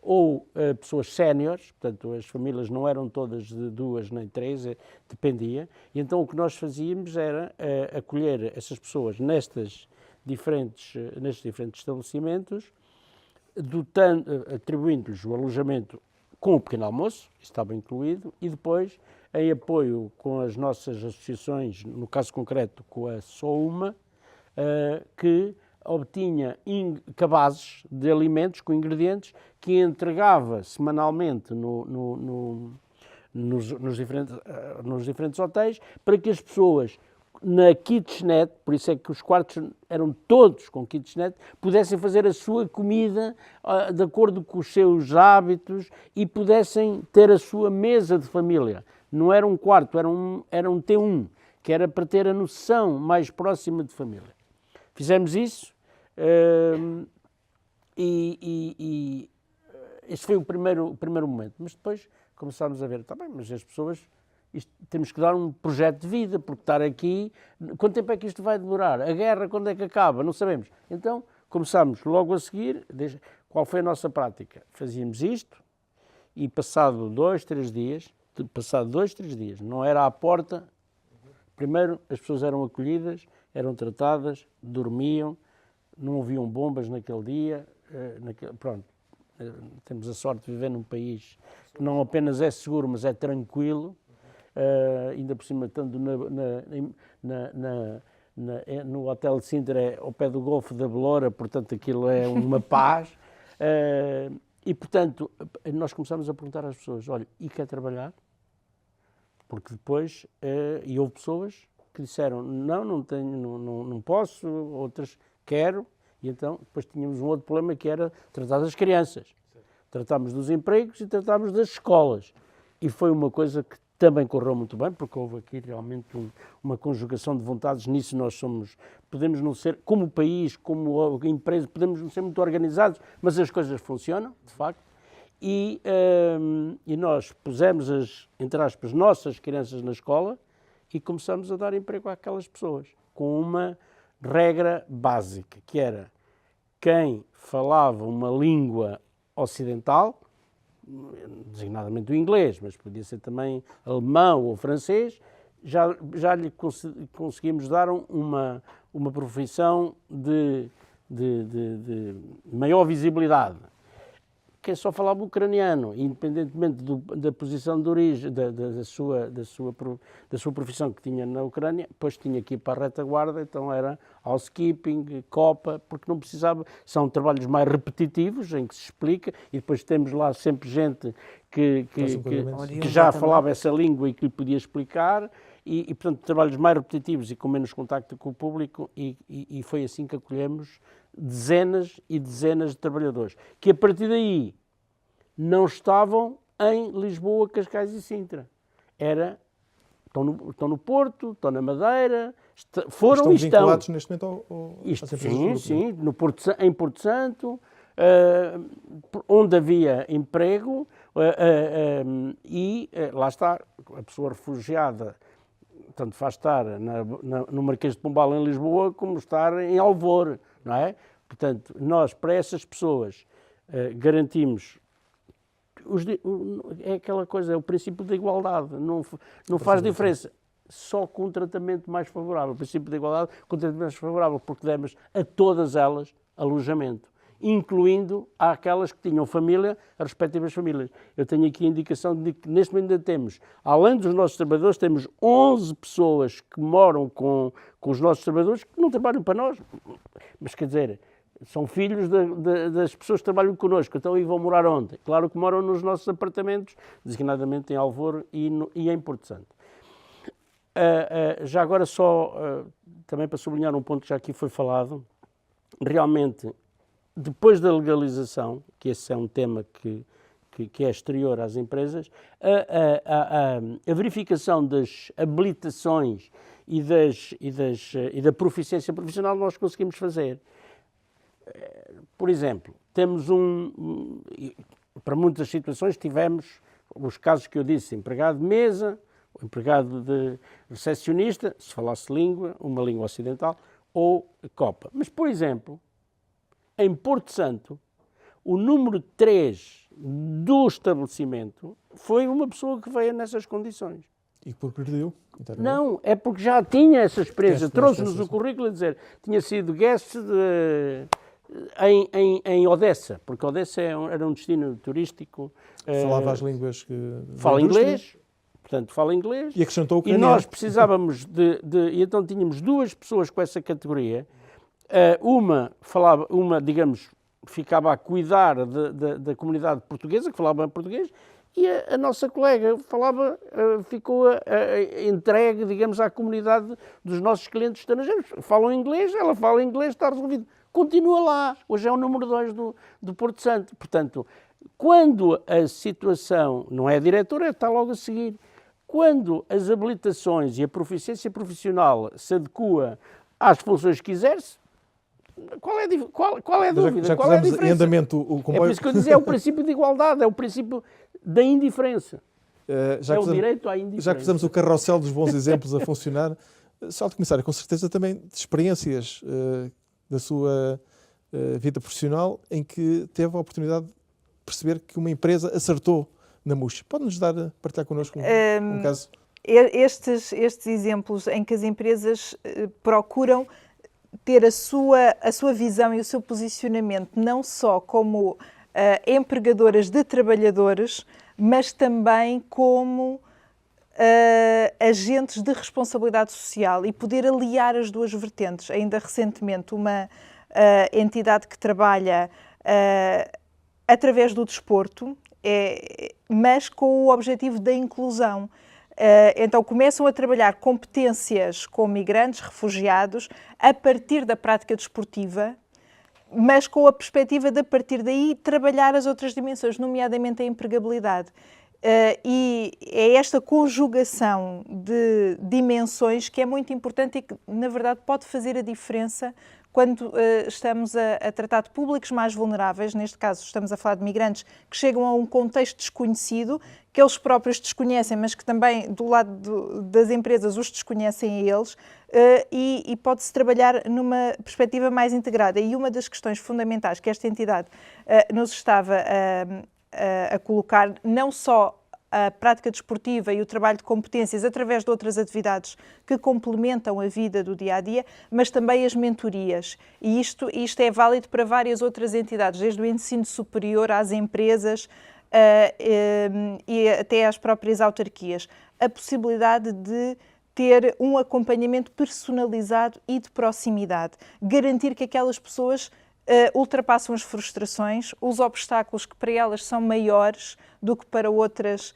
Speaker 4: ou pessoas séniores, portanto, as famílias não eram todas de 2 nem 3, dependia, e então o que nós fazíamos era acolher essas pessoas nestes diferentes estabelecimentos, atribuindo-lhes o alojamento com o pequeno almoço, isso estava incluído, e depois, em apoio com as nossas associações, no caso concreto com a SOUMA, que obtinha cabazes de alimentos com ingredientes que entregava semanalmente nos diferentes hotéis, para que as pessoas na kitchenette, por isso é que os quartos eram todos com kitchenette, pudessem fazer a sua comida de acordo com os seus hábitos e pudessem ter a sua mesa de família. Não era um quarto, era um T1, que era para ter a noção mais próxima de família. Fizemos isso e esse foi o primeiro momento. Mas depois começámos a ver, está bem, mas as pessoas... temos que dar um projeto de vida, porque estar aqui... Quanto tempo é que isto vai demorar? A guerra, quando é que acaba? Não sabemos. Então, começámos logo a seguir. Qual foi a nossa prática? Fazíamos isto e passado 2, 3 dias, não era à porta, primeiro as pessoas eram acolhidas, eram tratadas, dormiam, não haviam bombas naquele dia, pronto. Temos a sorte de viver num país que não apenas é seguro, mas é tranquilo. Ainda por cima, estando no Hotel de Sintra, ao pé do Golfo da Beloura, portanto aquilo é uma paz. E, portanto, nós começamos a perguntar às pessoas, olha, e quer trabalhar? Porque depois, e houve pessoas que disseram, não tenho, não posso, outras quero, e então depois tínhamos um outro problema que era tratar das crianças. Tratámos dos empregos e tratámos das escolas. E foi uma coisa que também correu muito bem, porque houve aqui realmente uma conjugação de vontades. Nisso nós podemos não ser, como país, como empresa, podemos não ser muito organizados, mas as coisas funcionam, de facto. E nós pusemos entre aspas, nossas crianças na escola e começamos a dar emprego àquelas pessoas, com uma regra básica, que era quem falava uma língua ocidental, designadamente o inglês, mas podia ser também alemão ou francês, já lhe conseguimos dar uma profissão de maior visibilidade. Quem só falava ucraniano, independentemente da posição de origem, da sua profissão que tinha na Ucrânia, depois tinha que ir para a retaguarda, então era housekeeping, copa, porque não precisava, são trabalhos mais repetitivos, em que se explica, e depois temos lá sempre gente que já falava essa língua e que lhe podia explicar, e portanto, trabalhos mais repetitivos e com menos contacto com o público, e foi assim que acolhemos dezenas e dezenas de trabalhadores, que a partir daí não estavam em Lisboa, Cascais e Sintra. Estão no Porto, estão na Madeira, foram e estão.
Speaker 1: Estão vinculados neste momento às empresas?
Speaker 4: Sim, em Porto Santo, onde havia emprego, e lá está, a pessoa refugiada, tanto faz estar no Marquês de Pombal em Lisboa como estar em Alvor, não é? Portanto, nós, para essas pessoas, garantimos, é aquela coisa, é o princípio da igualdade, não faz diferença, só com um tratamento mais favorável, o princípio da igualdade com um tratamento mais favorável, porque demos a todas elas alojamento, incluindo aquelas que tinham família, as respectivas famílias. Eu tenho aqui a indicação de que neste momento ainda temos, além dos nossos trabalhadores, temos 11 pessoas que moram com os nossos trabalhadores que não trabalham para nós, mas quer dizer, são filhos das pessoas que trabalham connosco, então e vão morar onde? Claro que moram nos nossos apartamentos, designadamente em Alvor e em Porto Santo. Já agora só, também para sublinhar um ponto que já aqui foi falado, realmente, depois da legalização, que esse é um tema que é exterior às empresas, a verificação das habilitações e da proficiência profissional nós conseguimos fazer. Por exemplo, temos para muitas situações tivemos os casos que eu disse, empregado de mesa, empregado de recepcionista, se falasse uma língua ocidental, ou copa. Mas, por exemplo, em Porto Santo, o número 3 do estabelecimento foi uma pessoa que veio nessas condições.
Speaker 1: E porque perdeu?
Speaker 4: Não, é porque já tinha essa experiência. Trouxe-nos o currículo a dizer tinha sido guest em Odessa, porque Odessa era um destino turístico.
Speaker 1: Falava as línguas que...
Speaker 4: Fala inglês, portanto, fala inglês.
Speaker 1: E acrescentou o
Speaker 4: ucraniano. E nós precisávamos e então tínhamos duas pessoas com essa categoria. Uma, digamos, ficava a cuidar da comunidade portuguesa, que falava português, e a nossa colega ficou entregue, digamos, à comunidade dos nossos clientes estrangeiros. Falam inglês, ela fala inglês, está resolvido. Continua lá. Hoje é o número 2 do Porto Santo. Portanto, quando a situação não é a diretora, está logo a seguir. Quando as habilitações e a proficiência profissional se adequa às funções que exerce, qual é a dúvida?
Speaker 1: Já
Speaker 4: qual é a
Speaker 1: em andamento o comboio.
Speaker 4: É por isso que eu dizia, é o princípio de igualdade, é o princípio da indiferença. O direito à indiferença.
Speaker 1: Já que fizemos o carrossel dos bons exemplos a funcionar, Sr. Comissário, com certeza também de experiências da sua vida profissional em que teve a oportunidade de perceber que uma empresa acertou na MUS. Pode-nos partilhar connosco um caso?
Speaker 2: Estes exemplos em que as empresas procuram ter a sua visão e o seu posicionamento não só como empregadoras de trabalhadores, mas também como agentes de responsabilidade social e poder aliar as duas vertentes. Ainda recentemente, uma entidade que trabalha através do desporto, mas com o objetivo da inclusão. Então começam a trabalhar competências com migrantes, refugiados, a partir da prática desportiva, mas com a perspectiva de, a partir daí, trabalhar as outras dimensões, nomeadamente a empregabilidade. E é esta conjugação de dimensões que é muito importante e que, na verdade, pode fazer a diferença quando estamos a tratar de públicos mais vulneráveis, neste caso estamos a falar de migrantes que chegam a um contexto desconhecido, que eles próprios desconhecem, mas que também do lado das empresas os desconhecem a eles, e pode-se trabalhar numa perspectiva mais integrada. E uma das questões fundamentais que esta entidade nos estava a colocar, não só a prática desportiva e o trabalho de competências através de outras atividades que complementam a vida do dia-a-dia, mas também as mentorias. E isto é válido para várias outras entidades, desde o ensino superior às empresas e até às próprias autarquias. A possibilidade de ter um acompanhamento personalizado e de proximidade. Garantir que aquelas pessoas ultrapassam as frustrações, os obstáculos que para elas são maiores do que para outras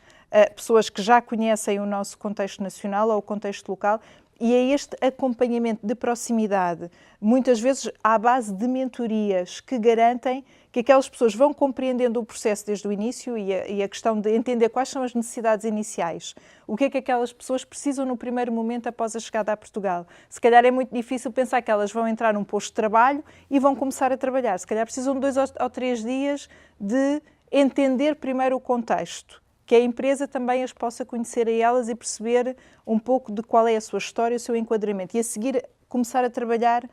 Speaker 2: pessoas que já conhecem o nosso contexto nacional ou o contexto local. E é este acompanhamento de proximidade, muitas vezes à base de mentorias, que garantem que aquelas pessoas vão compreendendo o processo desde o início e a questão de entender quais são as necessidades iniciais. O que é que aquelas pessoas precisam no primeiro momento após a chegada a Portugal. Se calhar é muito difícil pensar que elas vão entrar num posto de trabalho e vão começar a trabalhar. Se calhar precisam de 2 ou 3 dias de entender primeiro o contexto, que a empresa também as possa conhecer a elas e perceber um pouco de qual é a sua história, o seu enquadramento, e a seguir começar a trabalhar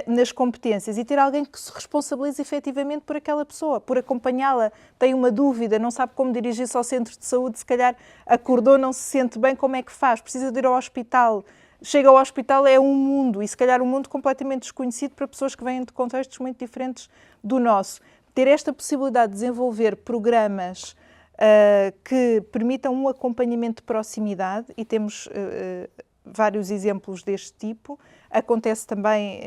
Speaker 2: nas competências e ter alguém que se responsabilize efetivamente por aquela pessoa, por acompanhá-la. Tem uma dúvida, não sabe como dirigir-se ao centro de saúde, se calhar acordou, não se sente bem, como é que faz? Precisa de ir ao hospital. Chega ao hospital, é um mundo, e se calhar um mundo completamente desconhecido para pessoas que vêm de contextos muito diferentes do nosso. Ter esta possibilidade de desenvolver programas que permitam um acompanhamento de proximidade, e temos vários exemplos deste tipo, acontece também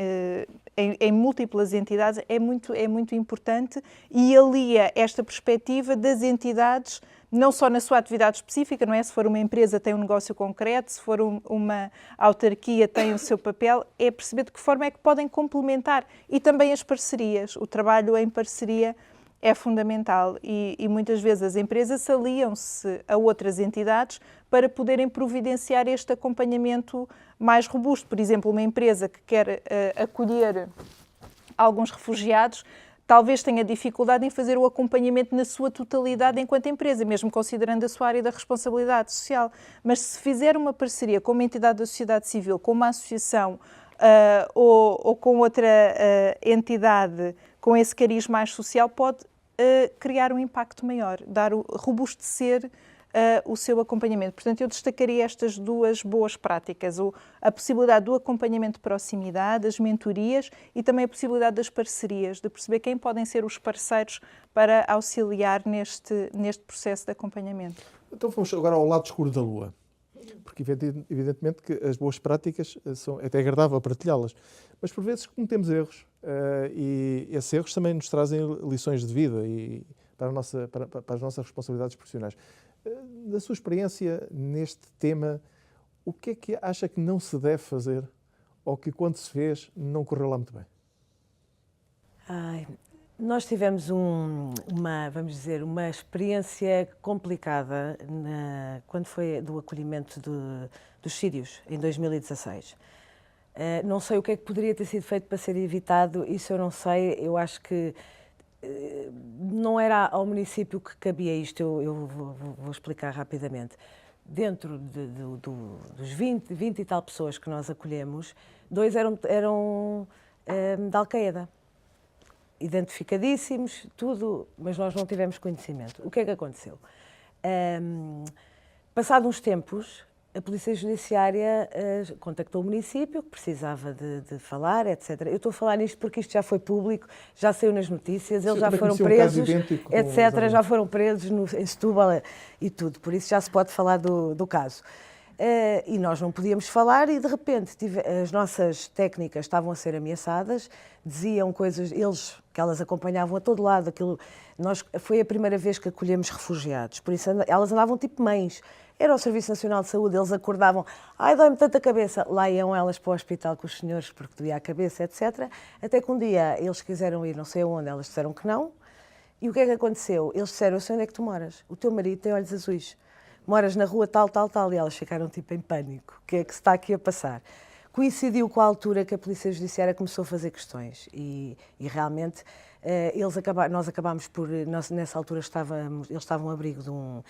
Speaker 2: em múltiplas entidades, é muito importante e alia esta perspectiva das entidades, não só na sua atividade específica, não é? Se for uma empresa tem um negócio concreto, se for uma autarquia tem o seu papel, é perceber de que forma é que podem complementar, e também as parcerias, o trabalho em parceria é fundamental e muitas vezes as empresas aliam-se a outras entidades para poderem providenciar este acompanhamento mais robusto. Por exemplo, uma empresa que quer acolher alguns refugiados talvez tenha dificuldade em fazer o acompanhamento na sua totalidade enquanto empresa, mesmo considerando a sua área da responsabilidade social. Mas se fizer uma parceria com uma entidade da sociedade civil, com uma associação ou com outra entidade com esse cariz mais social, pode criar um impacto maior, robustecer o seu acompanhamento. Portanto, eu destacaria estas 2 boas práticas, a possibilidade do acompanhamento de proximidade, as mentorias e também a possibilidade das parcerias, de perceber quem podem ser os parceiros para auxiliar neste processo de acompanhamento.
Speaker 1: Então vamos agora ao lado escuro da lua, porque evidentemente que as boas práticas são até agradável partilhá-las, mas por vezes cometemos erros e esses erros também nos trazem lições de vida e para as nossas responsabilidades profissionais. Da sua experiência neste tema, o que é que acha que não se deve fazer ou que quando se fez não correu lá muito bem?
Speaker 3: Nós tivemos vamos dizer, uma experiência complicada quando foi do acolhimento dos sírios, em 2016. Não sei o que é que poderia ter sido feito para ser evitado, isso eu não sei. Eu acho que não era ao município que cabia isto, eu vou explicar rapidamente. Dentro dos 20 e tal pessoas que nós acolhemos, 2 eram da Al-Qaeda. Identificadíssimos, tudo, mas nós não tivemos conhecimento. O que é que aconteceu? Passado uns tempos, a Polícia Judiciária contactou o município, que precisava de falar, etc. Eu estou a falar nisto porque isto já foi público, já saiu nas notícias, eles já foram presos, etc. Já foram presos em Setúbal e tudo, por isso já se pode falar do caso. E nós não podíamos falar e, de repente, as nossas técnicas estavam a ser ameaçadas, diziam coisas, que elas acompanhavam a todo lado. Foi a primeira vez que acolhemos refugiados, por isso elas andavam tipo mães. Era o Serviço Nacional de Saúde, eles acordavam, dói-me tanta cabeça. Lá iam elas para o hospital com os senhores porque doía a cabeça, etc. Até que um dia eles quiseram ir não sei aonde, elas disseram que não. E o que é que aconteceu? Eles disseram, eu sei onde é que tu moras, o teu marido tem olhos azuis. Moras na rua tal, tal, tal, e elas ficaram tipo em pânico. O que é que se está aqui a passar? coincidiu com a altura que a Polícia Judiciária começou a fazer questões e realmente nós acabámos por, nessa altura eles estavam a abrigo de um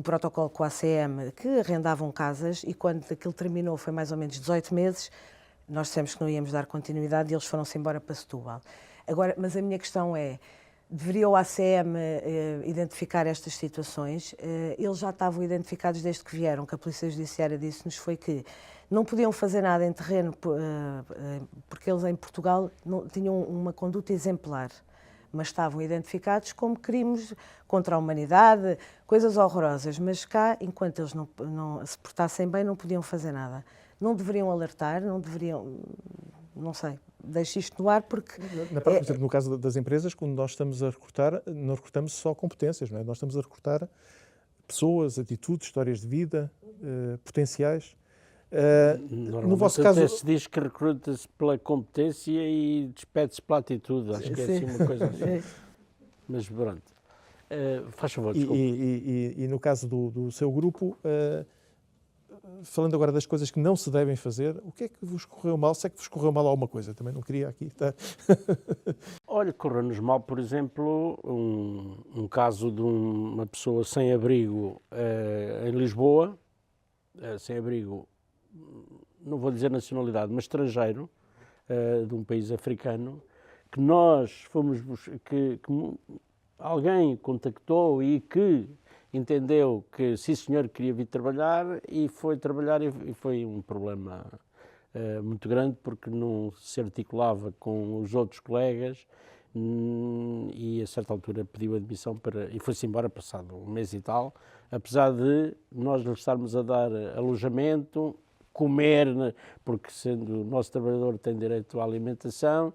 Speaker 3: protocolo com a ACM que arrendavam casas e quando aquilo terminou, foi mais ou menos 18 meses, nós dissemos que não íamos dar continuidade e eles foram-se embora para Setúbal. Agora, mas a minha questão é, deveria o ACM identificar estas situações? Eles já estavam identificados desde que vieram, que a Polícia Judiciária disse-nos foi que não podiam fazer nada em terreno porque eles em Portugal tinham uma conduta exemplar, mas estavam identificados como crimes contra a humanidade, coisas horrorosas, mas cá, enquanto eles não se portassem bem, não podiam fazer nada. Não deveriam alertar, não deveriam, não sei, deixo isto no ar porque...
Speaker 1: Por exemplo, no caso das empresas, quando nós estamos a recrutar, não recrutamos só competências, não é? Nós estamos a recrutar pessoas, atitudes, histórias de vida, potenciais.
Speaker 4: No vosso caso se diz que recruta-se pela competência e despede-se pela atitude, acho que é assim uma coisa assim. Mas pronto, faz favor, desculpa.
Speaker 1: E no caso do seu grupo, falando agora das coisas que não se devem fazer, o que é que vos correu mal? Se é que vos correu mal alguma coisa, também não queria aqui estar...
Speaker 4: Olha, correu-nos mal, por exemplo, um caso de uma pessoa sem abrigo em Lisboa, sem abrigo, não vou dizer nacionalidade, mas estrangeiro, de um país africano, que nós fomos que alguém contactou e que entendeu que sim senhor queria vir trabalhar e foi trabalhar e foi um problema muito grande porque não se articulava com os outros colegas e a certa altura pediu admissão e foi-se embora passado um mês e tal, apesar de nós lhe estarmos a dar alojamento, comer, porque sendo o nosso trabalhador tem direito à alimentação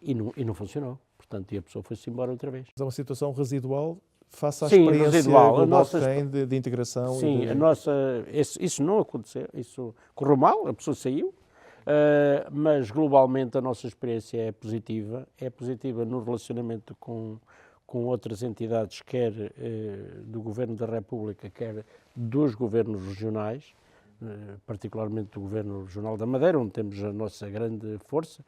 Speaker 4: e não funcionou, portanto, e a pessoa foi-se embora outra vez.
Speaker 1: É uma situação residual face à
Speaker 4: sim,
Speaker 1: experiência
Speaker 4: residual.
Speaker 1: global que tem de integração.
Speaker 4: Sim, isso não aconteceu, isso correu mal, a pessoa saiu, mas globalmente a nossa experiência é positiva no relacionamento com outras entidades, quer do Governo da República, quer dos governos regionais, particularmente do Governo Regional da Madeira, onde temos a nossa grande força.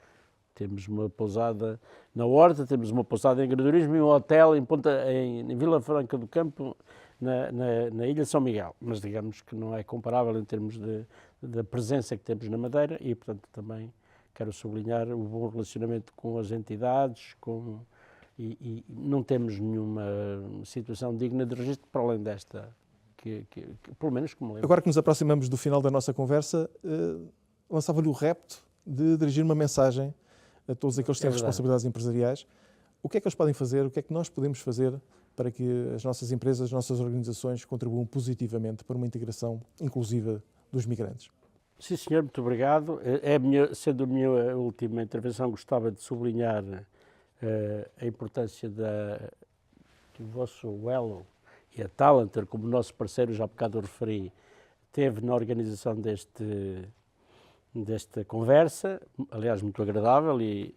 Speaker 4: Temos uma pousada na Horta, temos uma pousada em Gradurismo e um hotel em Vila Franca do Campo, na Ilha São Miguel. Mas digamos que não é comparável em termos da presença que temos na Madeira e, portanto, também quero sublinhar o bom relacionamento com as entidades e não temos nenhuma situação digna de registro para além desta, que pelo menos como lembro.
Speaker 1: Agora que nos aproximamos do final da nossa conversa, lançava-lhe o repto de dirigir uma mensagem a todos aqueles que têm responsabilidades empresariais. O que é que eles podem fazer? O que é que nós podemos fazer para que as nossas empresas, as nossas organizações contribuam positivamente para uma integração inclusiva dos migrantes?
Speaker 4: Sim, senhor, muito obrigado. Sendo a minha última intervenção, gostava de sublinhar a importância do vosso Elo e a Talentor, como nosso parceiro, já há bocado referi, teve na organização desta conversa, aliás, muito agradável, e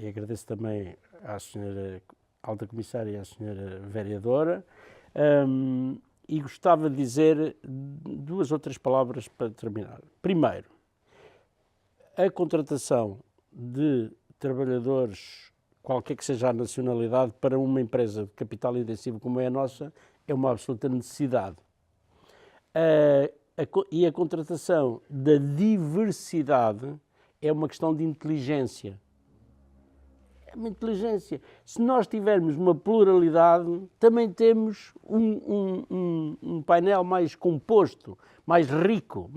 Speaker 4: agradeço também à senhora Alta Comissária e à senhora Vereadora, e gostava de dizer 2 ou 3 palavras para terminar. Primeiro, a contratação de trabalhadores, qualquer que seja a nacionalidade, para uma empresa de capital intensivo como é a nossa, é uma absoluta necessidade. E a contratação da diversidade é uma questão de inteligência. É uma inteligência. Se nós tivermos uma pluralidade, também temos um painel mais composto, mais rico.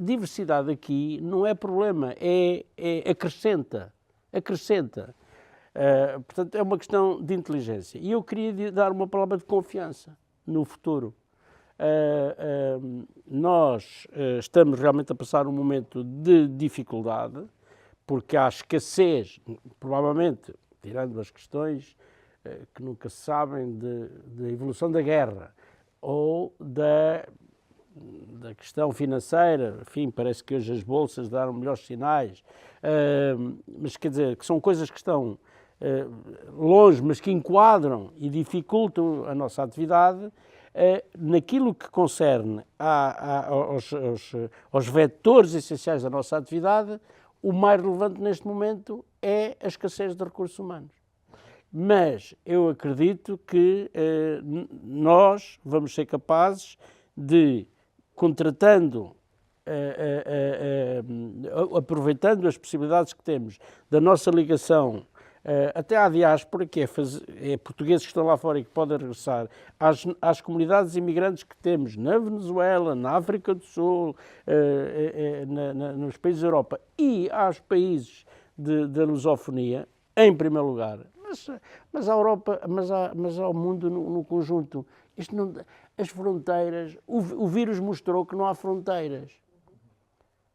Speaker 4: Diversidade aqui não é problema, acrescenta. Portanto, é uma questão de inteligência. E eu queria dar uma palavra de confiança no futuro. Nós estamos realmente a passar um momento de dificuldade, porque há escassez, provavelmente, tirando as questões que nunca se sabem, da evolução da guerra ou da questão financeira. Enfim, parece que hoje as bolsas deram melhores sinais, mas quer dizer, que são coisas que estão longe, mas que enquadram e dificultam a nossa atividade. naquilo que concerne aos vetores essenciais da nossa atividade, o mais relevante neste momento é a escassez de recursos humanos. Mas eu acredito que nós vamos ser capazes de, contratando, aproveitando as possibilidades que temos da nossa ligação até à diáspora, que é portugueses que estão lá fora e que podem regressar, às comunidades imigrantes que temos na Venezuela, na África do Sul, nos países da Europa e aos países da lusofonia, em primeiro lugar. Mas à Europa, mas ao mundo no conjunto. As fronteiras, o vírus mostrou que não há fronteiras.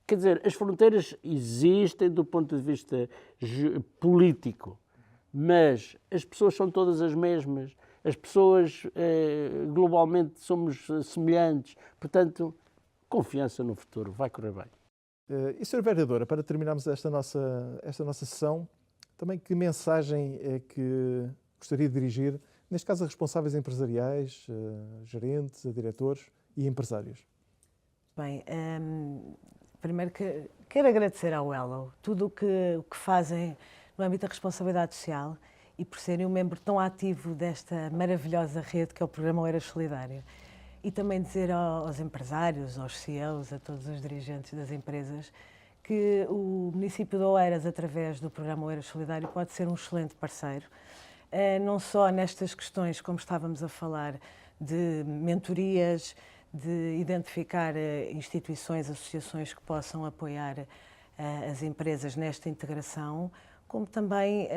Speaker 4: Quer dizer, as fronteiras existem do ponto de vista político, mas as pessoas são todas as mesmas. As pessoas globalmente somos semelhantes. Portanto, confiança no futuro, vai correr bem.
Speaker 1: E, Sra. Vereadora, para terminarmos esta nossa sessão, também que mensagem é que gostaria de dirigir, neste caso a responsáveis empresariais, gerentes, a diretores e empresários?
Speaker 3: Bem, primeiro quero agradecer ao Elo tudo o que fazem no âmbito da responsabilidade social e por serem um membro tão ativo desta maravilhosa rede que é o Programa Oeiras Solidário. E também dizer aos empresários, aos CEOs, a todos os dirigentes das empresas, que o município de Oeiras, através do Programa Oeiras Solidário, pode ser um excelente parceiro, não só nestas questões, como estávamos a falar, de mentorias, de identificar instituições, associações que possam apoiar as empresas nesta integração, como também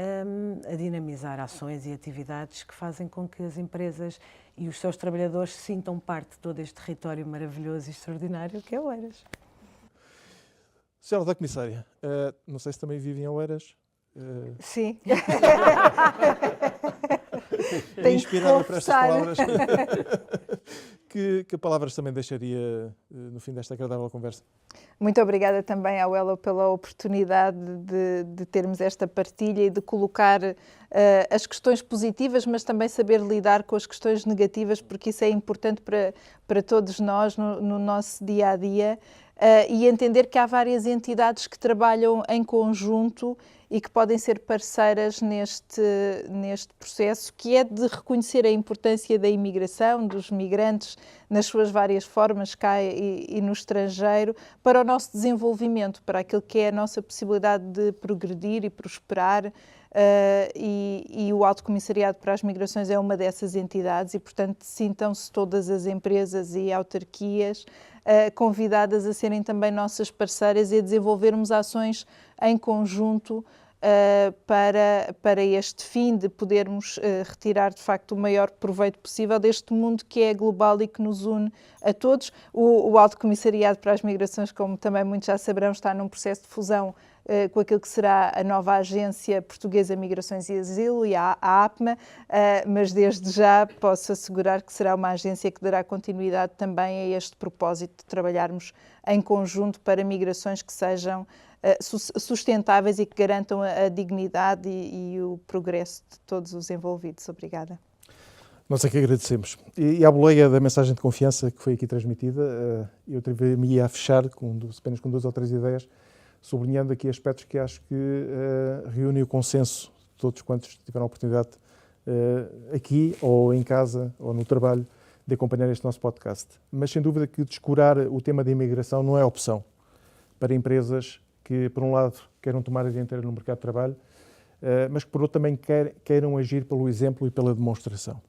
Speaker 3: a dinamizar ações e atividades que fazem com que as empresas e os seus trabalhadores se sintam parte de todo este território maravilhoso e extraordinário que é Oeiras.
Speaker 1: Senhora da Comissária, não sei se também vive em Oeiras.
Speaker 2: Sim.
Speaker 1: Inspirada por estas palavras, que palavras também deixaria no fim desta agradável conversa?
Speaker 2: Muito obrigada também ao Elo pela oportunidade de termos esta partilha e de colocar as questões positivas, mas também saber lidar com as questões negativas, porque isso é importante para todos nós no nosso dia-a-dia. E entender que há várias entidades que trabalham em conjunto e que podem ser parceiras neste processo, que é de reconhecer a importância da imigração, dos migrantes, nas suas várias formas, cá e no estrangeiro, para o nosso desenvolvimento, para aquilo que é a nossa possibilidade de progredir e prosperar. E o Alto Comissariado para as Migrações é uma dessas entidades e, portanto, sintam-se todas as empresas e autarquias convidadas a serem também nossas parceiras e a desenvolvermos ações em conjunto para este fim de podermos retirar, de facto, o maior proveito possível deste mundo que é global e que nos une a todos. O Alto Comissariado para as Migrações, como também muitos já saberão, está num processo de fusão com aquilo que será a nova Agência Portuguesa Migrações e Asilo e a APMA, mas desde já posso assegurar que será uma agência que dará continuidade também a este propósito de trabalharmos em conjunto para migrações que sejam sustentáveis e que garantam a dignidade e o progresso de todos os envolvidos. Obrigada.
Speaker 1: Nós é que agradecemos. E à boleia da mensagem de confiança que foi aqui transmitida, eu me ia a fechar apenas com 2 ou 3 ideias, sublinhando aqui aspectos que acho que reúnem o consenso de todos quantos tiveram a oportunidade aqui, ou em casa, ou no trabalho, de acompanhar este nosso podcast. Mas sem dúvida que descurar o tema da imigração não é opção para empresas que, por um lado, queiram tomar a dianteira no mercado de trabalho, mas que, por outro, também queiram agir pelo exemplo e pela demonstração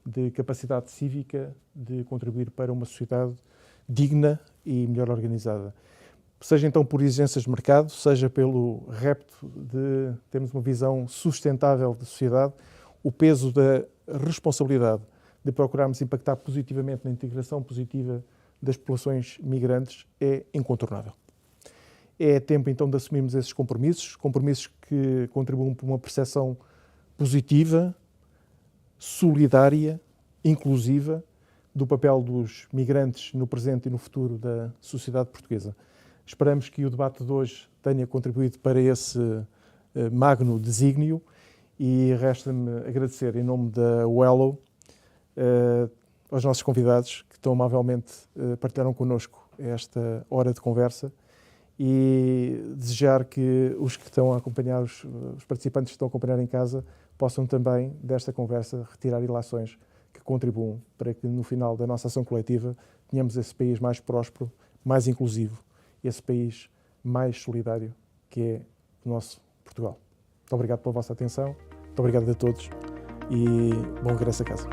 Speaker 1: de capacidade cívica de contribuir para uma sociedade digna e melhor organizada. Seja então por exigências de mercado, seja pelo repto de termos uma visão sustentável de sociedade, o peso da responsabilidade de procurarmos impactar positivamente na integração positiva das populações migrantes é incontornável. É tempo então de assumirmos esses compromissos que contribuam para uma percepção positiva, solidária, inclusiva, do papel dos migrantes no presente e no futuro da sociedade portuguesa. Esperamos que o debate de hoje tenha contribuído para esse magno desígnio e resta-me agradecer em nome da UELO aos nossos convidados que tão amavelmente partilharam connosco esta hora de conversa e desejar que os que estão a acompanhar, os participantes que estão a acompanhar em casa, possam também, desta conversa, retirar ilações que contribuam para que, no final da nossa ação coletiva, tenhamos esse país mais próspero, mais inclusivo, esse país mais solidário, que é o nosso Portugal. Muito obrigado pela vossa atenção, muito obrigado a todos e bom regresso a casa.